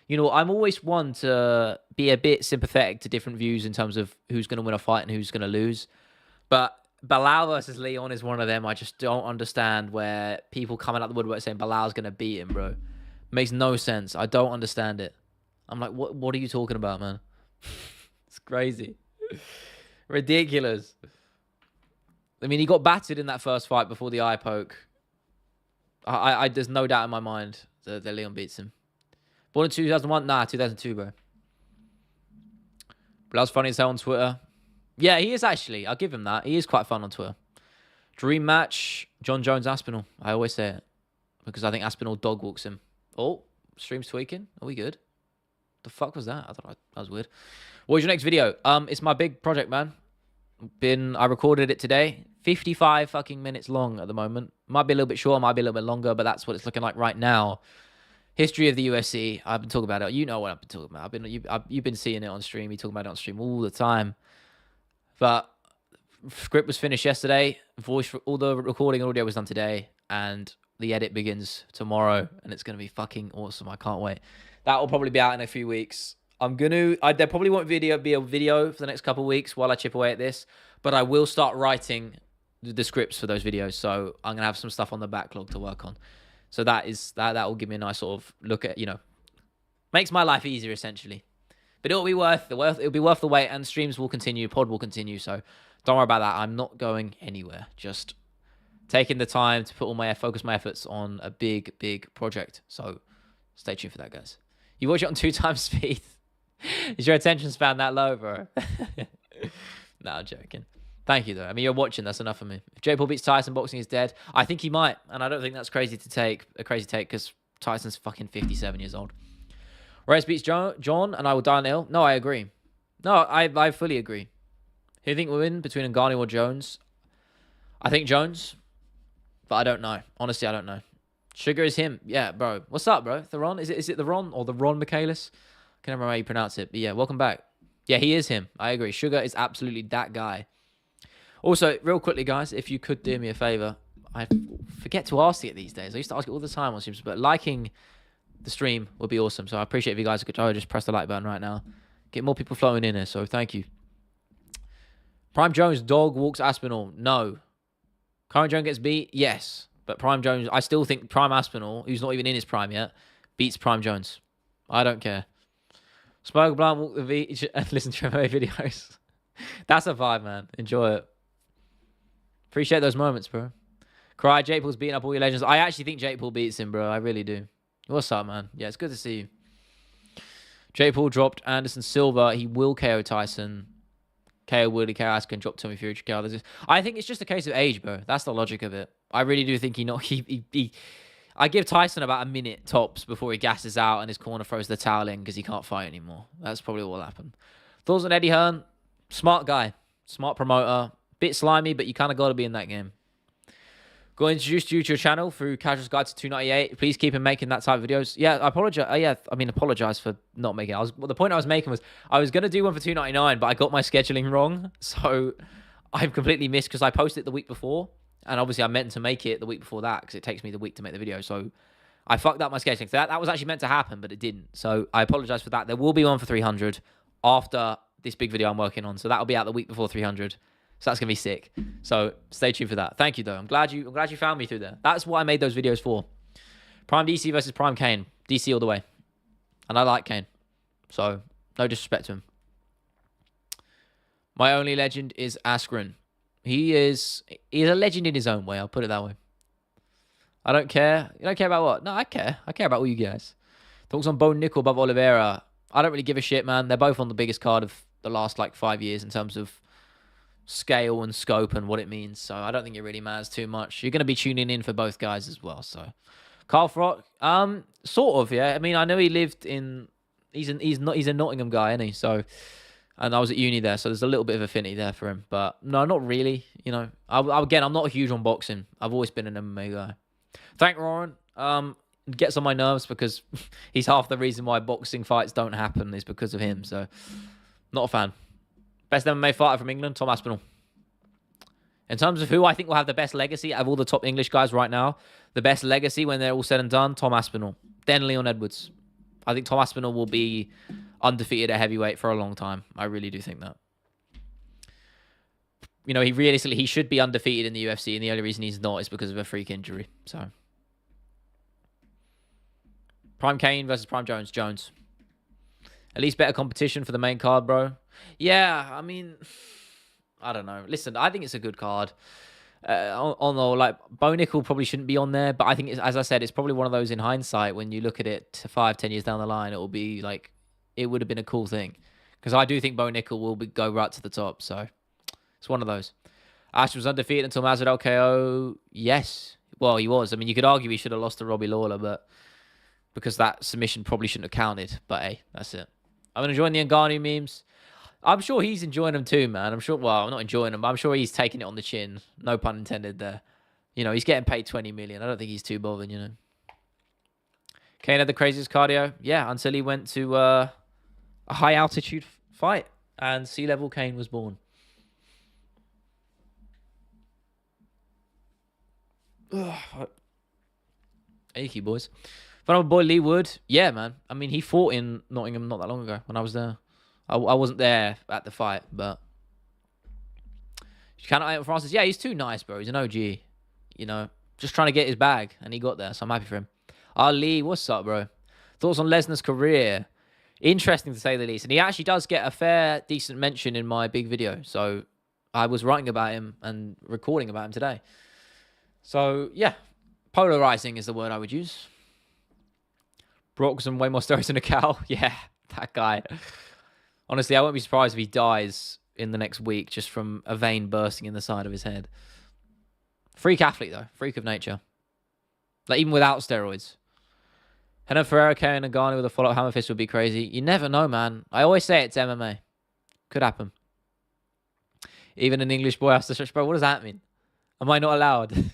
You know, I'm always one to be a bit sympathetic to different views in terms of who's going to win a fight and who's going to lose. But Bilal versus Leon is one of them. I just don't understand where people coming out the woodwork saying Bilal's going to beat him, bro. Makes no sense. I don't understand it. I'm like, what are you talking about, man? It's crazy. Ridiculous. I mean, he got battered in that first fight before the eye poke. There's no doubt in my mind that Leon beats him. Born in 2001? Nah, 2002, bro. Bilal's funny as hell on Twitter. Yeah, he is actually. I'll give him that. He is quite fun on Twitter. Dream match, John Jones, Aspinall. I always say it. Because I think Aspinall dog walks him. Oh, stream's tweaking. Are we good? The fuck was that? I thought that was weird. What was your next video? It's my big project, man. I recorded it today. 55 fucking minutes long at the moment. Might be a little bit short, might be a little bit longer, but that's what it's looking like right now. History of the UFC. I've been talking about it. You know what I've been talking about. You've been seeing it on stream. You talking about it on stream all the time. But script was finished yesterday. All the recording and audio was done today, and the edit begins tomorrow, and it's gonna be fucking awesome. I can't wait. That will probably be out in a few weeks. There probably won't be a video for the next couple of weeks while I chip away at this, but I will start writing the scripts for those videos. So I'm gonna have some stuff on the backlog to work on. So that will give me a nice sort of look at, makes my life easier essentially. But it'll be worth the wait, and streams will continue, pod will continue. So don't worry about that. I'm not going anywhere. Just taking the time to focus my efforts on a big, big project. So stay tuned for that, guys. You watch it on 2x speed. Is your attention span that low, bro? No, I'm joking. Thank you, though. I mean, you're watching. That's enough for me. If Jake Paul beats Tyson, boxing is dead. I think he might, and I don't think that's crazy to take. A crazy take because Tyson's fucking 57 years old. Reyes beats John, and I will die on the hill. No, I agree. No, I fully agree. Who do you think will win between Ngannou or Jones? I think Jones, but I don't know. Honestly, I don't know. Sugar is him. Yeah, bro. What's up, bro? The Ron? Is it the Ron or the Ron Michaelis? I can't remember how you pronounce it. But yeah, welcome back. Yeah, he is him. I agree. Sugar is absolutely that guy. Also, real quickly, guys, if you could do me a favor, I forget to ask it these days. I used to ask it all the time on streams, but liking the stream would be awesome. So I appreciate if you guys could just press the like button right now. Get more people flowing in here, so thank you. Prime Jones, dog walks Aspinall. No. Current Jones gets beat? Yes. But Prime Jones, I still think Prime Aspinall, who's not even in his prime yet, beats Prime Jones. I don't care. Smoke a blunt, walk the beach, and listen to MMA videos. That's a vibe, man. Enjoy it. Appreciate those moments, bro. Cry, Jake Paul's beating up all your legends. I actually think Jake Paul beats him, bro. I really do. What's up, man? Yeah, it's good to see you. Jake Paul dropped Anderson Silva. He will KO Tyson. KO Woodley, KO Askren, drop Tommy Fury, KO. I think it's just a case of age, bro. That's the logic of it. I really do think I give Tyson about a minute tops before he gasses out and his corner throws the towel in because he can't fight anymore. That's probably what will happen. Thoughts on Eddie Hearn? Smart guy. Smart promoter. Bit slimy, but you kind of got to be in that game. Got introduced you to your channel through Casual's Guide to 298. Please keep him making that type of videos. Yeah, I apologize. Apologize for not making it. The point I was making was I was going to do one for 299, but I got my scheduling wrong. So I've completely missed because I posted it the week before. And obviously I meant to make it the week before that because it takes me the week to make the video. So I fucked up my scheduling. So that was actually meant to happen, but it didn't. So I apologize for that. There will be one for 300 after this big video I'm working on. So that'll be out the week before 300. So that's going to be sick. So stay tuned for that. Thank you, though. I'm glad you found me through there. That's what I made those videos for. Prime DC versus Prime Kane. DC all the way. And I like Kane. So no disrespect to him. My only legend is Askren. He's a legend in his own way. I'll put it that way. I don't care. You don't care about what? No, I care. I care about all you guys. Talks on Bo Nickel above Oliveira. I don't really give a shit, man. They're both on the biggest card of the last 5 years in terms of scale and scope and what it means. So I don't think it really matters too much. You're going to be tuning in for both guys as well. So Carl Frock, sort of, yeah. I mean, I know he lived in. He's a Nottingham guy, isn't he? So. And I was at uni there, so there's a little bit of affinity there for him. But no, not really. You know, again, I'm not huge on boxing. I've always been an MMA guy. Thank Roran. Gets on my nerves because he's half the reason why boxing fights don't happen is because of him. So, not a fan. Best MMA fighter from England, Tom Aspinall. In terms of who I think will have the best legacy out of all the top English guys right now, the best legacy when they're all said and done, Tom Aspinall. Then Leon Edwards. I think Tom Aspinall will be undefeated at heavyweight for a long time. I really do think that. You know, he should be undefeated in the UFC, and the only reason he's not is because of a freak injury. So, Prime Kane versus Prime Jones. Jones. At least better competition for the main card, bro. Yeah, I mean, I don't know. Listen, I think it's a good card. Bo Nickel probably shouldn't be on there, but I think, as I said, it's probably one of those in hindsight when you look at it 5-10 years down the line, it will be like, it would have been a cool thing. Because I do think Bo Nickel will go right to the top. So it's one of those. Ash was undefeated until Masvidal KO. Yes. Well, he was. I mean, you could argue he should have lost to Robbie Lawler, but because that submission probably shouldn't have counted. But hey, that's it. I'm enjoying the Ngannou memes. I'm sure he's enjoying them too, man. I'm sure, well, I'm not enjoying them, but I'm sure he's taking it on the chin. No pun intended there. You know, he's getting paid 20 million. I don't think he's too bothered, you know. Kane had the craziest cardio. Yeah, until he went to a high altitude fight and sea level Kane was born. Achy boys. Final boy Lee Wood. Yeah, man. I mean, he fought in Nottingham not that long ago when I was there. I wasn't there at the fight, but you cannot. Francis, yeah, he's too nice, bro. He's an OG. You know, just trying to get his bag, and he got there, so I'm happy for him. Ali, what's up, bro? Thoughts on Lesnar's career? Interesting to say the least, and he actually does get a fair, decent mention in my big video. So I was writing about him and recording about him today. So yeah, polarizing is the word I would use. Brock's and way more stories than a cow. Yeah, that guy. Honestly, I won't be surprised if he dies in the next week just from a vein bursting in the side of his head. Freak athlete, though. Freak of nature. Like, even without steroids. Henna Ferreira carrying Nagani with a follow-up hammer fist would be crazy. You never know, man. I always say it's MMA. Could happen. Even an English boy has to stretch. Bro, what does that mean? Am I not allowed?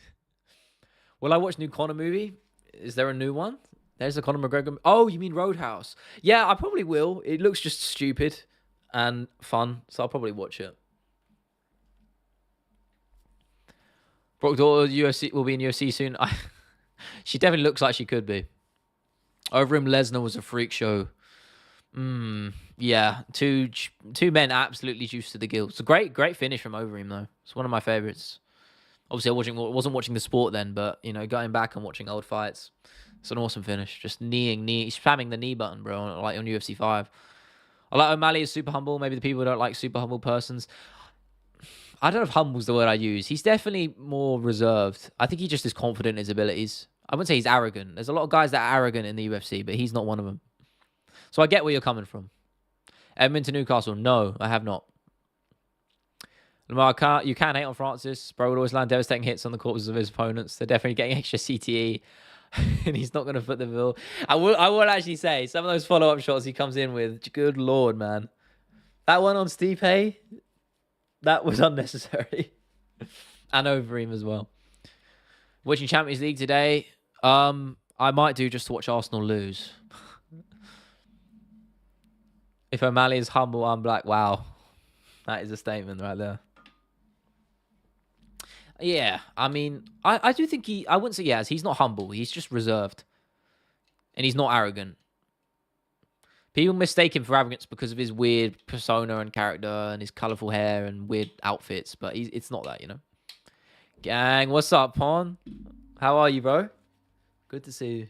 Will I watch new Conor movie? Is there a new one? There's a Conor McGregor. Oh, you mean Roadhouse? Yeah, I probably will. It looks just stupid and fun, so I'll probably watch it. Brock Daughter UFC will be in UFC soon. She definitely looks like she could be. Over him, Lesnar was a freak show. Yeah, two men absolutely juiced to the gills. It's a great finish from Overeem though. It's one of my favorites. Obviously, I wasn't watching the sport then, but you know, going back and watching old fights, it's an awesome finish. Just spamming the knee button, bro, like on UFC 5. I like O'Malley is super humble. Maybe the people don't like super humble persons. I don't know if humble's the word I use. He's definitely more reserved. I think he just is confident in his abilities. I wouldn't say he's arrogant. There's a lot of guys that are arrogant in the UFC, but he's not one of them. So I get where you're coming from. Edmonton, Newcastle. No, I have not. Lamar, you can't hate on Francis. Bro would always land devastating hits on the corpses of his opponents. They're definitely getting extra CTE. And he's not going to foot the bill. I will actually say, some of those follow-up shots he comes in with, good Lord, man. That one on Stipe, that was unnecessary. And Overeem as well. Watching Champions League today, I might do just to watch Arsenal lose. If O'Malley is humble, I'm black. Wow. That is a statement right there. Yeah, I mean, I do think I wouldn't say yes, he's not humble. He's just reserved. And he's not arrogant. People mistake him for arrogance because of his weird persona and character and his colourful hair and weird outfits. But it's not that, you know. Gang, what's up, Pon? How are you, bro? Good to see you.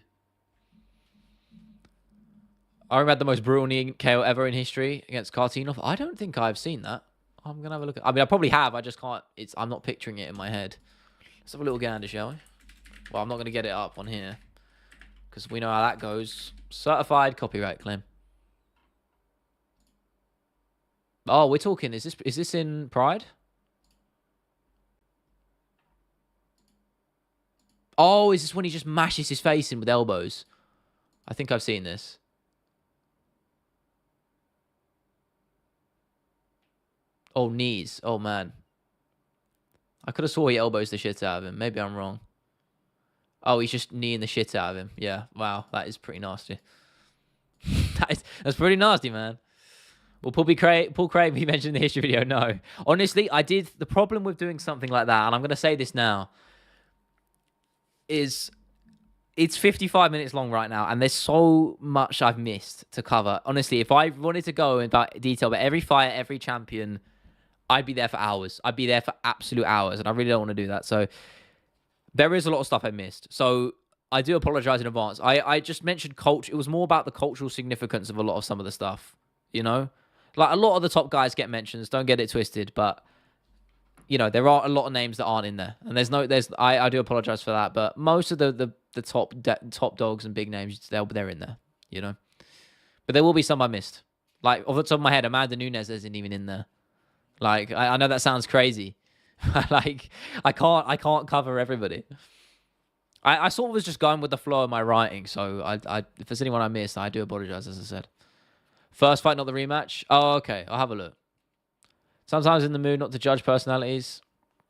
I remember the most brutal knee KO ever in history against Kartinov. I don't think I've seen that. I'm going to have a look at... I mean, I probably have. I just can't... I'm not picturing it in my head. Let's have a little gander, shall we? Well, I'm not going to get it up on here. Because we know how that goes. Certified copyright claim. Oh, we're talking... Is this in Pride? Oh, is this when he just mashes his face in with elbows? I think I've seen this. Oh, knees. Oh, man. I could have swore he elbows the shit out of him. Maybe I'm wrong. Oh, he's just kneeing the shit out of him. Yeah. Wow. That is pretty nasty. That's pretty nasty, man. Well, Paul Craig, he mentioned in the history video. No. Honestly, I did... The problem with doing something like that, and I'm going to say this now, is... It's 55 minutes long right now, and there's so much I've missed to cover. Honestly, if I wanted to go into detail about every fight, every champion... I'd be there for hours. I'd be there for absolute hours, and I really don't want to do that. So there is a lot of stuff I missed. So I do apologize in advance. I just mentioned culture. It was more about the cultural significance of a lot of some of the stuff, you know? Like, a lot of the top guys get mentions. Don't get it twisted, but, you know, there are a lot of names that aren't in there. And I do apologize for that, but most of the top dogs and big names, they're in there, you know? But there will be some I missed. Like, off the top of my head, Amanda Nunes isn't even in there. Like, I know that sounds crazy. Like, I can't cover everybody. I sort of was just going with the flow of my writing. So if there's anyone I missed, I do apologize, as I said. First fight, not the rematch. Oh, okay. I'll have a look. Sometimes in the mood not to judge personalities.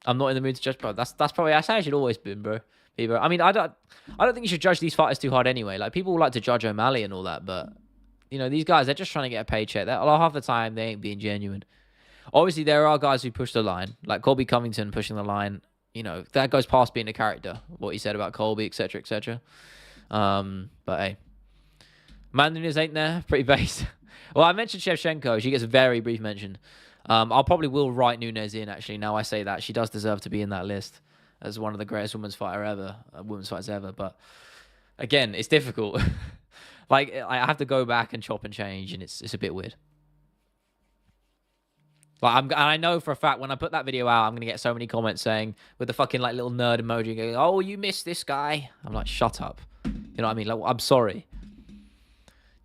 I'm not in the mood to judge, bro. That's probably how I should always been, bro. I mean, I don't think you should judge these fighters too hard anyway. Like, people like to judge O'Malley and all that, but you know, these guys, they're just trying to get a paycheck. Half the time they ain't being genuine. Obviously, there are guys who push the line, like Colby Covington pushing the line. You know, that goes past being a character, what he said about Colby, etc., etc. But hey, Nunes ain't there, pretty base. Well, I mentioned Shevchenko. She gets a very brief mention. I'll probably will write Nunes in, actually, now I say that. She does deserve to be in that list as one of the greatest women's fighters ever. But again, it's difficult. Like, I have to go back and chop and change, and it's a bit weird. Like, I know for a fact when I put that video out, I'm gonna get so many comments saying with the fucking like little nerd emoji going, "Oh, you missed this guy." I'm like, shut up. You know what I mean? Like, I'm sorry.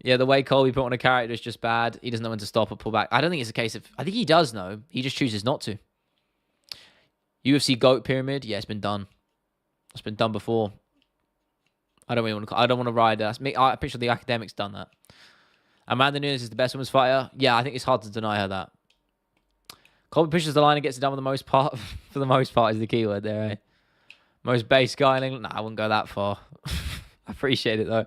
Yeah, the way Colby put on a character is just bad. He doesn't know when to stop or pull back. I don't think it's a case of... I think he does know. He just chooses not to. UFC GOAT pyramid. Yeah, it's been done. It's been done before. I don't want to ride that. I'm pretty sure the academic's done that. Amanda Nunes is the best women's fighter. Yeah, I think it's hard to deny her that. Colby pushes the line and gets it done for the most part. For the most part is the keyword there, eh? Most base guy in England. Nah, I wouldn't go that far. I appreciate it though.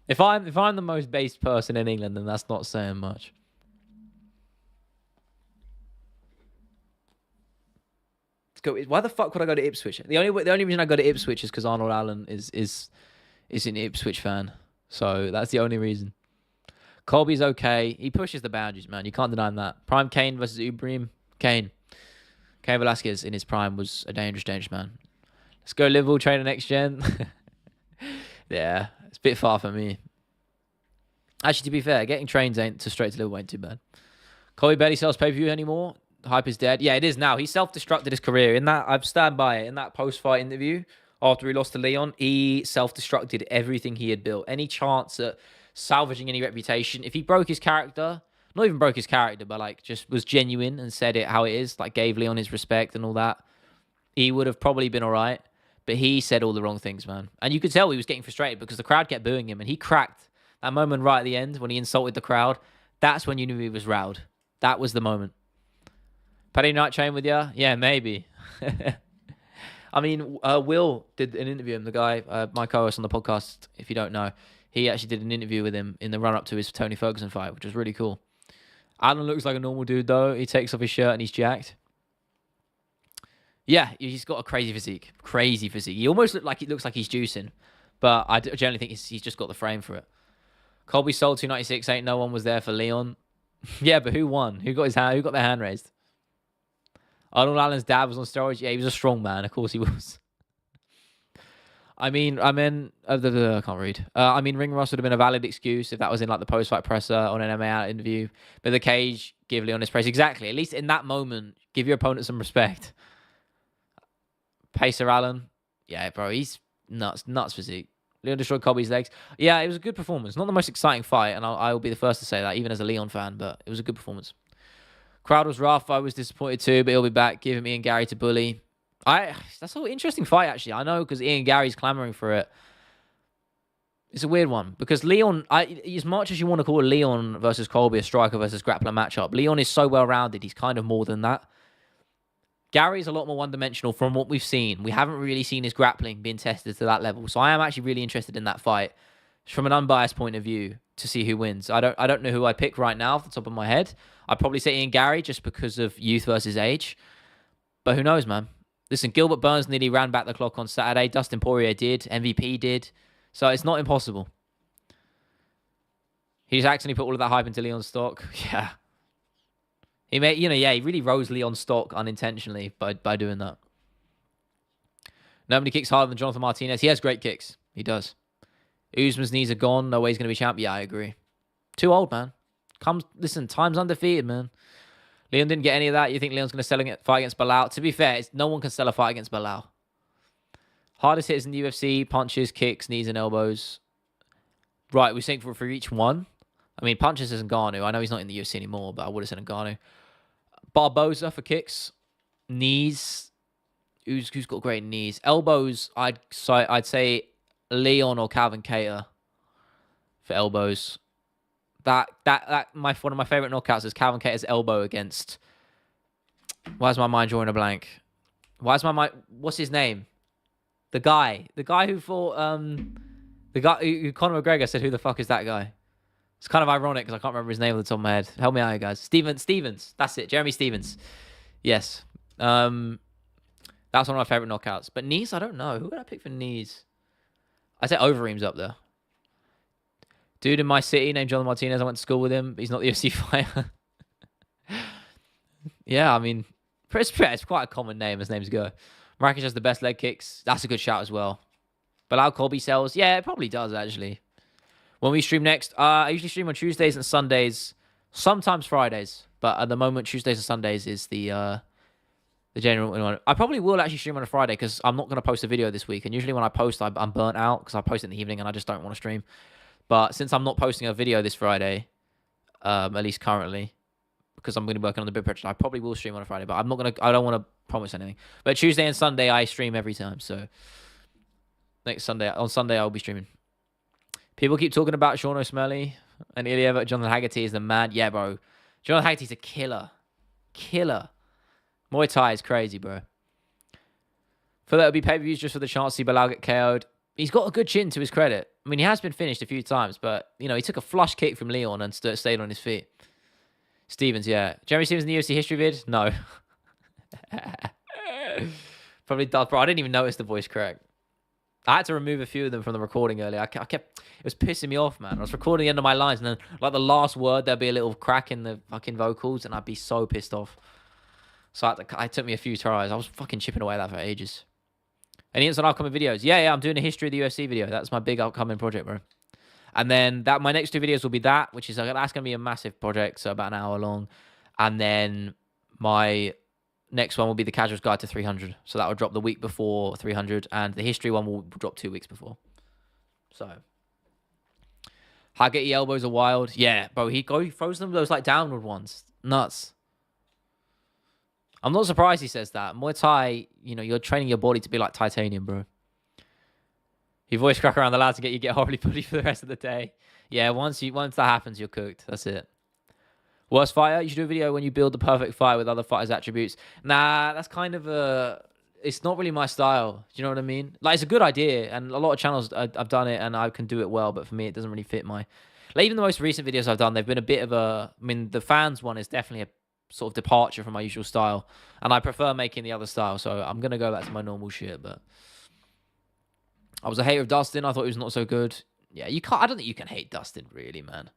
If I'm the most based person in England, then that's not saying much. Let's go. Why the fuck would I go to Ipswich? The only reason I go to Ipswich is because Arnold Allen is an Ipswich fan. So that's the only reason. Colby's okay. He pushes the boundaries, man. You can't deny him that. Prime Kane versus Ubrim. Kane Velasquez in his prime was a dangerous man. Let's go Liverpool trainer next gen. Yeah, it's a bit far for me. Actually, to be fair, getting trains straight to Liverpool ain't too bad. Colby barely sells pay-per-view anymore. Hype is dead. Yeah, it is now. He self-destructed his career. I've stand by it. In that post-fight interview, after he lost to Leon, he self-destructed everything he had built. Any chance at salvaging any reputation. If he broke his character, not even broke his character, but like just was genuine and said it how it is, like gave Leon his respect and all that, he would have probably been all right. But he said all the wrong things, man. And you could tell he was getting frustrated because the crowd kept booing him and he cracked. That moment right at the end when he insulted the crowd, that's when you knew he was riled. That was the moment. Paddy Knight train with you? Yeah, maybe. I mean, Will did an interview with him, the guy, my co-host on the podcast, if you don't know. He actually did an interview with him in the run-up to his Tony Ferguson fight, which was really cool. Alan looks like a normal dude, though. He takes off his shirt and he's jacked. Yeah, he's got a crazy physique. Crazy physique. He almost looks like he's juicing. But I generally think he's just got the frame for it. Colby sold 296. Ain't no one was there for Leon. Yeah, but who won? Who got their hand raised? Arnold Allen's dad was on steroids. Yeah, he was a strong man. Of course he was. I mean, I can't read. I mean, ring rust would have been a valid excuse if that was in like the post-fight presser on an MMA interview. But the cage, give Leon his praise. Exactly. At least in that moment, give your opponent some respect. Pacer Allen. Yeah, bro, he's nuts physique. Leon destroyed Colby's legs. Yeah, it was a good performance. Not the most exciting fight, and I will be the first to say that, even as a Leon fan, but it was a good performance. Crowd was rough. I was disappointed too, but he'll be back. Give him Ian Gary to bully. That's an interesting fight, actually. I know, because Ian Gary's clamoring for it. It's a weird one, because Leon, as much as you want to call Leon versus Colby a striker versus grappler matchup, Leon is so well-rounded, he's kind of more than that. Gary's a lot more one-dimensional from what we've seen. We haven't really seen his grappling being tested to that level. So I am actually really interested in that fight from an unbiased point of view to see who wins. I don't know who I pick right now off the top of my head. I'd probably say Ian Gary just because of youth versus age. But who knows, man? Listen, Gilbert Burns nearly ran back the clock on Saturday. Dustin Poirier did. MVP did. So it's not impossible. He just accidentally put all of that hype into Leon's stock. Yeah. He really rose Leon's stock unintentionally by doing that. Nobody kicks harder than Jonathan Martinez. He has great kicks. He does. Usman's knees are gone. No way he's going to be champ. Yeah, I agree. Too old, man. Listen, time's undefeated, man. Leon didn't get any of that. You think Leon's going to fight against Bilal? To be fair, no one can sell a fight against Bilal. Hardest hitters in the UFC, punches, kicks, knees, and elbows. Right, we're saying for each one. I mean, punches is Ngannou. I know he's not in the UFC anymore, but I would have said Ngannou. Barboza for kicks. Knees. Who's got great knees? Elbows, I'd say Leon or Calvin Kattar for elbows. One of my favorite knockouts is Calvin Kattar's elbow against. Why is my mind drawing a blank? What's his name? The guy who fought the guy who Conor McGregor said, "Who the fuck is that guy?" It's kind of ironic because I can't remember his name off the top of my head. Help me out, guys. Stevens. That's it. Jeremy Stevens. Yes. That's one of my favorite knockouts. But knees, I don't know. Who would I pick for knees? I say Overeem's up there. Dude in my city named Jonathan Martinez. I went to school with him, but he's not the UFC fighter. Yeah, I mean, it's quite a common name as names go. Marrakesh has the best leg kicks. That's a good shout as well. Bilal Colby sells. Yeah, it probably does, actually. When we stream next, I usually stream on Tuesdays and Sundays, sometimes Fridays, but at the moment, Tuesdays and Sundays is the general one. I probably will actually stream on a Friday because I'm not going to post a video this week, and usually when I post, I'm burnt out because I post in the evening and I just don't want to stream. But since I'm not posting a video this Friday, at least currently, because I'm going to be working on the big project, I probably will stream on a Friday, but I don't want to promise anything. But Tuesday and Sunday, I stream every time. So on Sunday, I'll be streaming. People keep talking about Sean O'Smalley and Ilya, but Jonathan Haggerty is the man. Yeah, bro. Jonathan Haggerty's a killer. Killer. Muay Thai is crazy, bro. For that, it'll be pay-per-views just for the chance to see Bilal get KO'd. He's got a good chin to his credit. I mean, he has been finished a few times, but, he took a flush kick from Leon and stayed on his feet. Stevens, yeah. Jeremy Stevens in the UFC history vid? No. Probably does, bro. I didn't even notice the voice crack. I had to remove a few of them from the recording earlier. I kept it was pissing me off, man. I was recording the end of my lines, and then, like, the last word, there'd be a little crack in the fucking vocals, and I'd be so pissed off. So it took me a few tries. I was fucking chipping away at that for ages. Any hints on upcoming videos? Yeah, I'm doing a history of the UFC video. That's my big upcoming project, bro. And then my next 2 videos will be that, which is, that's going to be a massive project, so about an hour long. And then my next one will be the Casual's Guide to 300. So that will drop the week before 300, and the history one will drop 2 weeks before. So, Haggerty elbows are wild. Yeah, bro, he throws them those, like, downward ones. Nuts. I'm not surprised he says that. Muay Thai, you're training your body to be like titanium, bro. Your voice crack around the lads to get horribly putty for the rest of the day. Yeah, once that happens, you're cooked. That's it. Worst fighter? You should do a video when you build the perfect fight with other fighters' attributes. Nah, that's kind of it's not really my style. Do you know what I mean? Like, it's a good idea, and a lot of channels I've done it, and I can do it well, but for me, it doesn't really fit like, even the most recent videos I've done, they've been a bit of the fans one is definitely a sort of departure from my usual style, and I prefer making the other style, so I'm gonna go back to my normal shit. But I was a hater of Dustin. I thought he was not so good. Yeah, I don't think you can hate Dustin, really, man.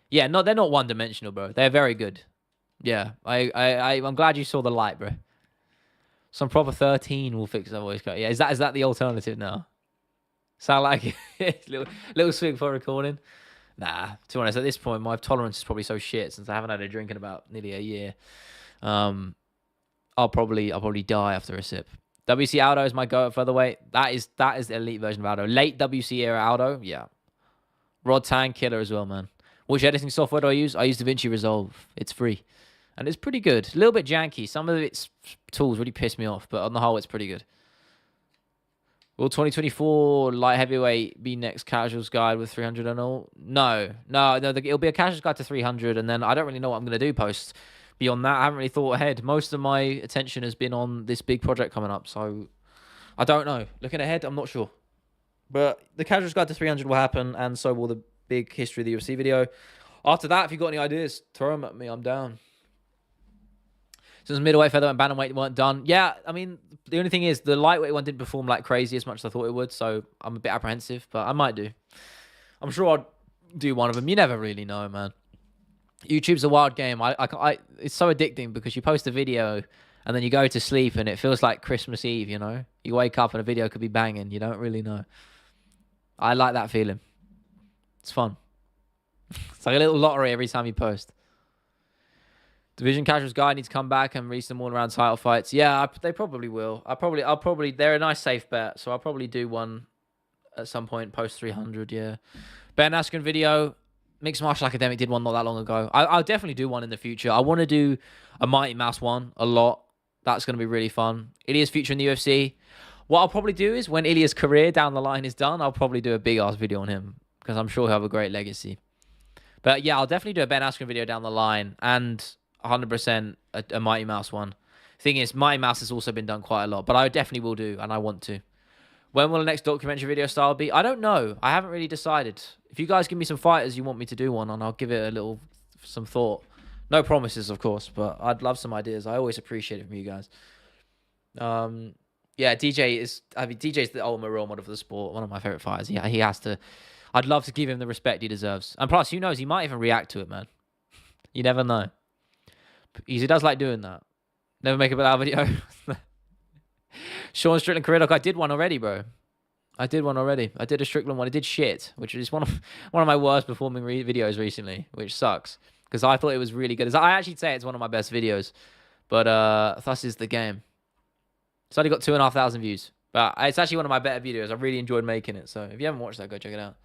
Yeah, no, they're not one-dimensional, bro. They're very good. Yeah, I'm glad you saw the light, bro. Some proper 13 will fix that voice cut. Yeah, is that the alternative now? Sound like it? little swig for recording. Nah, to be honest, at this point, my tolerance is probably so shit since I haven't had a drink in about nearly a year. I'll probably die after a sip. WC Aldo is my go at featherweight. That is the elite version of Aldo. Late WC era Aldo, yeah. Rod Tang, killer as well, man. Which editing software do I use? I use DaVinci Resolve. It's free. And it's pretty good. A little bit janky. Some of its tools really piss me off, but on the whole, it's pretty good. Will 2024 light heavyweight be next Casuals Guide with 300 and all? No. It'll be a Casuals Guide to 300, and then I don't really know what I'm going to do post. Beyond that, I haven't really thought ahead. Most of my attention has been on this big project coming up, so I don't know. Looking ahead, I'm not sure. But the Casuals Guide to 300 will happen, and so will the big history of the UFC video. After that, if you've got any ideas, throw them at me. I'm down. Since middleweight, featherweight, and bantamweight weren't done. Yeah, I mean, the only thing is the lightweight one didn't perform like crazy as much as I thought it would, so I'm a bit apprehensive, but I might do. I'm sure I'll do one of them. You never really know, man. YouTube's a wild game. It's so addicting because you post a video and then you go to sleep and it feels like Christmas Eve, You wake up and a video could be banging. You don't really know. I like that feeling. It's fun. It's like a little lottery every time you post. Division Casuals Guide needs to come back and release them all around title fights. Yeah, they probably will. They're a nice safe bet, so I'll probably do one at some point post 300. Yeah, Ben Askren video. Mixed Martial Academic did one not that long ago. I'll definitely do one in the future. I want to do a Mighty Mouse one a lot. That's going to be really fun. Ilya's future in the UFC. What I'll probably do is when Ilya's career down the line is done, I'll probably do a big ass video on him because I'm sure he'll have a great legacy. But yeah, I'll definitely do a Ben Askren video down the line and 100% a Mighty Mouse one. Thing is, Mighty Mouse has also been done quite a lot, but I definitely will do, and I want to. When will the next documentary video style be? I don't know. I haven't really decided. If you guys give me some fighters you want me to do one on, I'll give it some thought. No promises, of course, but I'd love some ideas. I always appreciate it from you guys. Yeah, DJ's the ultimate role model for the sport. One of my favorite fighters. Yeah, he has to. I'd love to give him the respect he deserves. And plus, who knows? He might even react to it, man. You never know. He does like doing that. Never make a bad video. Sean Strickland career. Look, I did one already, bro. I did a Strickland one. I did shit, which is one of my worst performing videos recently, which sucks because I thought it was really good. I actually say it's one of my best videos, but thus is the game. It's only got 2,500 views, but it's actually one of my better videos. I really enjoyed making it. So if you haven't watched that, go check it out.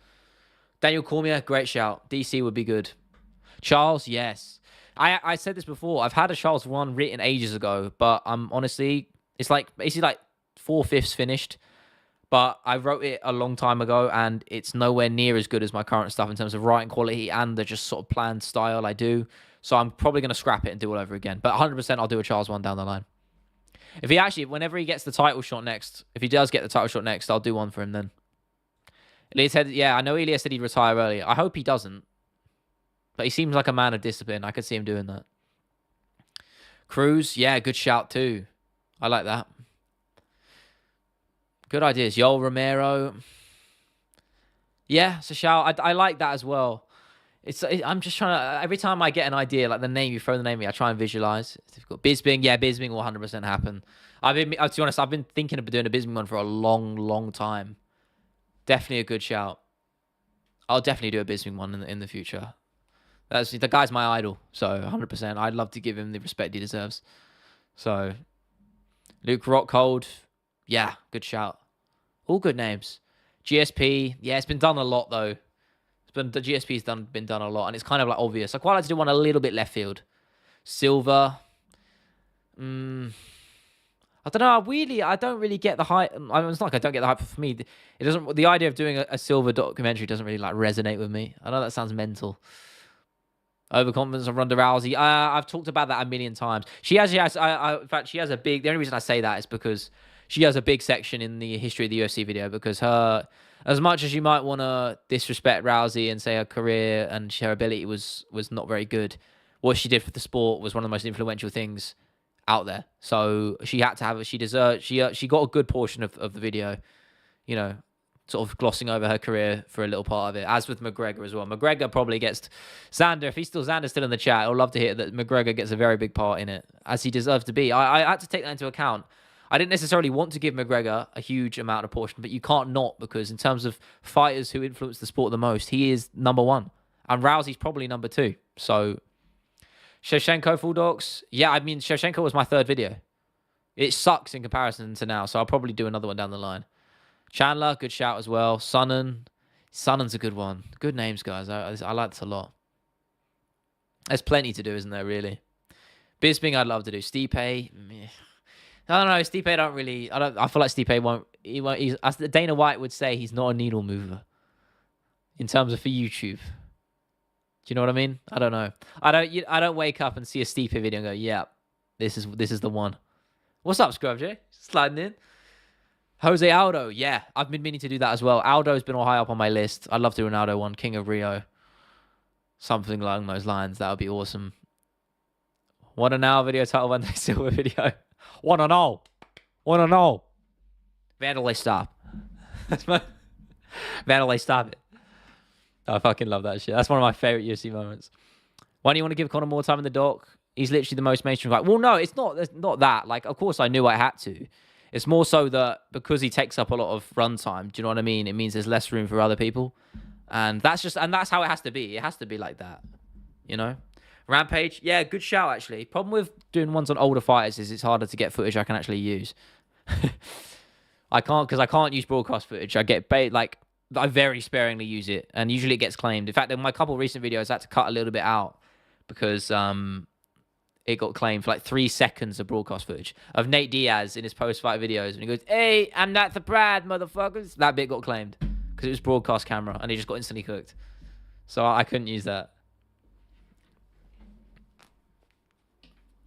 Daniel Cormier, great shout. DC would be good. Charles, yes. I said this before. I've had a Charles one written ages ago, but honestly, it's like basically like 4/5 finished. But I wrote it a long time ago, and it's nowhere near as good as my current stuff in terms of writing quality and the just sort of planned style I do. So I'm probably going to scrap it and do it all over again. But 100% I'll do a Charles one down the line. If he actually, whenever he gets the title shot next, if he does get the title shot next, I'll do one for him then. Elias said, yeah, I know Elias said he'd retire early. I hope he doesn't. But he seems like a man of discipline. I could see him doing that. Cruz, yeah, good shout too. I like that. Good ideas. Yoel Romero. Yeah, it's a shout. I like that as well. I'm just trying to... Every time I get an idea, like the name, you throw the name at me, I try and visualize. It's difficult. Bisping. Yeah, Bisping will 100% happen. To be honest, I've been thinking of doing a Bisping one for a long, long time. Definitely a good shout. I'll definitely do a Bisping one in the future. The guy's my idol, so 100%. I'd love to give him the respect he deserves. So, Luke Rockhold. Yeah, good shout. All good names. GSP, yeah, it's been done a lot though. The GSP's been done a lot, and it's kind of like obvious. I quite like to do one a little bit left field. Silver. I don't know. I don't really get the hype. It's not like I don't get the hype. For me, it doesn't. The idea of doing a Silver documentary doesn't really like resonate with me. I know that sounds mental. Overconfidence of Ronda Rousey. I've talked about that a million times. She actually has. In fact, she has a big. The only reason I say that is because she has a big section in the history of the UFC video, because her, as much as you might want to disrespect Rousey and say her career and her ability was not very good, what she did for the sport was one of the most influential things out there. So she had to have it. She deserved. She got a good portion of the video, you know, sort of glossing over her career for a little part of it. As with McGregor as well. McGregor probably gets Xander. If Xander's still in the chat, I'd love to hear that McGregor gets a very big part in it, as he deserves to be. I had to take that into account. I didn't necessarily want to give McGregor a huge amount of portion, but you can't not, because in terms of fighters who influence the sport the most, he is number one. And Rousey's probably number two. So, Shevchenko full docs. Yeah, I mean, Shevchenko was my third video. It sucks in comparison to now, so I'll probably do another one down the line. Chandler, good shout as well. Sonnen's a good one. Good names, guys. I like this a lot. There's plenty to do, isn't there, really? Bisping, I'd love to do. Stipe, meh. I don't know. Stipe don't really... I feel like Stipe won't... As Dana White would say, he's not a needle mover. In terms of for YouTube. Do you know what I mean? I don't know. I don't wake up and see a Stipe video and go, yeah, this is the one. What's up, Scrub J? Sliding in. Jose Aldo, yeah. I've been meaning to do that as well. Aldo's been all high up on my list. I'd love to do an Aldo one. King of Rio. Something along those lines. That would be awesome. One and all video title, one day silver video. One and all. Vandalay, stop. That's my... Vandalay, stop it. I fucking love that shit. That's one of my favorite UFC moments. Why do you want to give Conor more time in the dock? He's literally the most mainstream guy. Well, no, it's not that. Like, of course I knew I had to. It's more so that because he takes up a lot of run time, do you know what I mean? It means there's less room for other people. And that's how it has to be. It has to be like that. You know? Rampage, yeah, good shout actually. Problem with doing ones on older fighters is it's harder to get footage I can actually use. I can't use broadcast footage. I very sparingly use it, and usually it gets claimed. In fact, in my couple of recent videos, I had to cut a little bit out because it got claimed for like 3 seconds of broadcast footage of Nate Diaz in his post-fight videos, and he goes, "Hey, I'm not the Brad, motherfuckers." That bit got claimed because it was broadcast camera, and he just got instantly cooked. So I couldn't use that.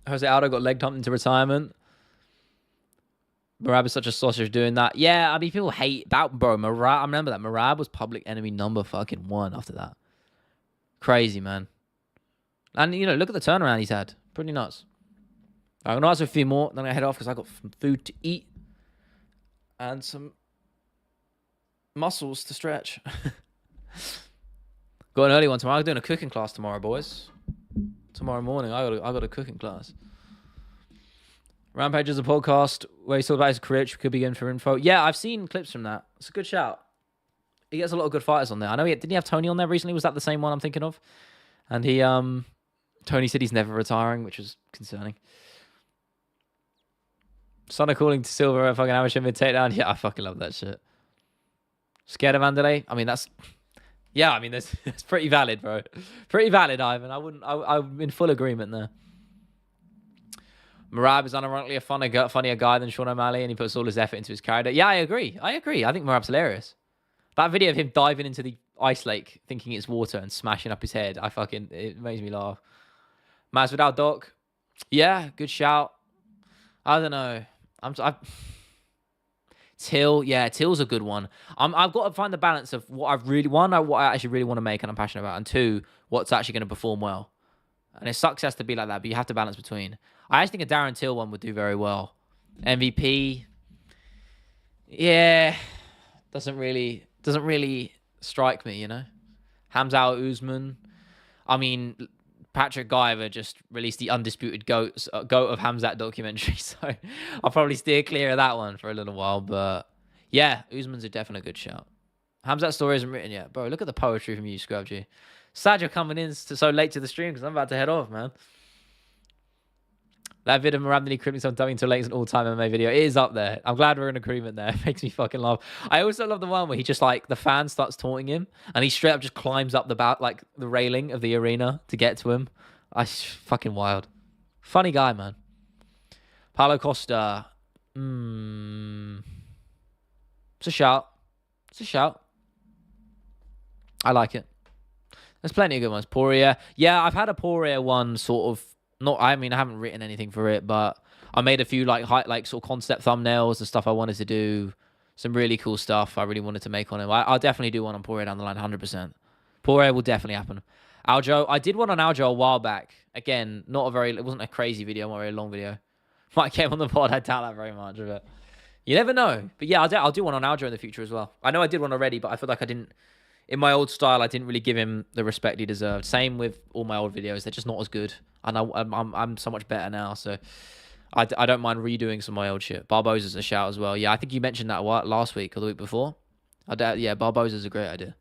Jose Aldo got leg thumped into retirement. Marab is such a sausage doing that. Yeah, I mean, people hate that, bro. Marab, I remember that. Marab was public enemy number fucking 1 after that. Crazy, man. And, you know, look at the turnaround he's had. Pretty nuts. I'm going to ask for a few more. Then I'm going to head off because I got some food to eat. And some muscles to stretch. Got an early one tomorrow. I'm doing a cooking class tomorrow, boys. Tomorrow morning, I got a cooking class. Rampage is a podcast where he's talking about his career, which could be in for info. Yeah, I've seen clips from that. It's a good shout. He gets a lot of good fighters on there. I know didn't he have Tony on there recently? Was that the same one I'm thinking of? And Tony said he's never retiring, which was concerning. Sonic calling to Silver a fucking amateur mid takedown. Yeah, I fucking love that shit. Scared of Mandalay? I mean, Yeah, I mean, that's pretty valid, bro. Pretty valid, Ivan. I'm in full agreement there. Marab is unironically a funnier guy than Sean O'Malley, and he puts all his effort into his character. Yeah, I agree. I think Marab's hilarious. That video of him diving into the ice lake, thinking it's water, and smashing up his head, it makes me laugh. Masvidal Doc, yeah, good shout. I don't know. Till's a good one. I've got to find the balance of what I actually really want to make and I'm passionate about, and two, what's actually going to perform well. And it sucks has to be like that, but you have to balance between. I actually think a Darren Till one would do very well. MVP, yeah, doesn't really strike me, you know. Hamza Usman. I mean, Patrick Guyver just released the Undisputed GOAT of Hamzat documentary, so I'll probably steer clear of that one for a little while. But yeah, Usman's a definite good shout. Hamzat's story isn't written yet. Bro, look at the poetry from you, Scrub G. Sad you're coming in so late to the stream because I'm about to head off, man. That vid of Miranda cribbing some dubbing too late is an all-time MMA video. It is up there. I'm glad we're in agreement there. It makes me fucking laugh. I also love the one where he just like the fan starts taunting him and he straight up just climbs up the railing of the arena to get to him. Fucking wild. Funny guy, man. Paulo Costa. It's a shout. I like it. There's plenty of good ones. Topuria. Yeah, I've had a Topuria one sort of. I haven't written anything for it, but I made a few sort of concept thumbnails and stuff I wanted to do. Some really cool stuff I really wanted to make on him. I'll definitely do one on Topuria down the line, 100%. Topuria will definitely happen. Aljo, I did one on Aljo a while back. Again, it wasn't a crazy video, not a very long video. Might get him on the pod, I doubt that very much of it. You never know. But yeah, I'll do one on Aljo in the future as well. I know I did one already, but I feel like I didn't. In my old style, I didn't really give him the respect he deserved. Same with all my old videos; they're just not as good. And I'm so much better now, so I don't mind redoing some of my old shit. Barboza's a shout as well. Yeah, I think you mentioned that last week or the week before. Yeah, Barboza's a great idea.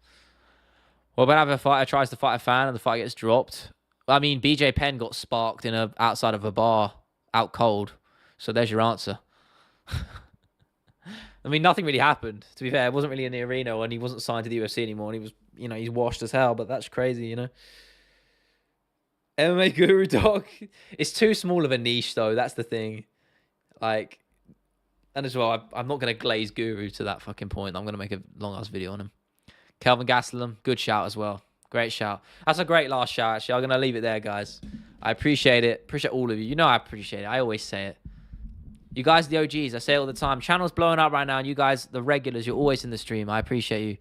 Well, when a fighter tries to fight a fan and the fight gets dropped, I mean, BJ Penn got sparked outside of a bar, out cold. So there's your answer. I mean, nothing really happened, to be fair. It wasn't really in the arena, and he wasn't signed to the UFC anymore, and he was, he's washed as hell, but that's crazy, you know? MMA Guru, dog. It's too small of a niche, though. That's the thing. And as well, I'm not going to glaze Guru to that fucking point. I'm going to make a long-ass video on him. Kelvin Gastelum, good shout as well. Great shout. That's a great last shout, actually. I'm going to leave it there, guys. I appreciate it. Appreciate all of you. You know I appreciate it. I always say it. You guys are the OGs. I say it all the time. Channel's blowing up right now, and you guys, the regulars, you're always in the stream. I appreciate you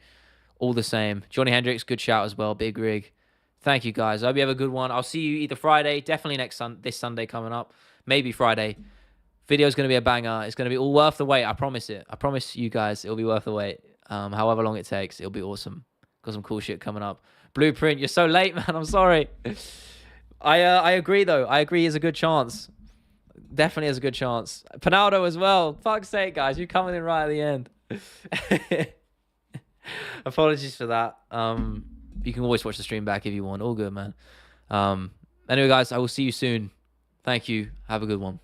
all the same. Johnny Hendricks, good shout as well. Big rig. Thank you, guys. I hope you have a good one. I'll see you either Friday, definitely this Sunday coming up. Maybe Friday. Video's going to be a banger. It's going to be all worth the wait. I promise it. I promise you guys it'll be worth the wait. However long it takes, it'll be awesome. Got some cool shit coming up. Blueprint, you're so late, man. I'm sorry. I agree, though. I agree there's a good chance. Definitely has a good chance. Pinaldo as well. Fuck's sake, guys. You're coming in right at the end. Apologies for that. You can always watch the stream back if you want. All good, man. Anyway, guys, I will see you soon. Thank you. Have a good one.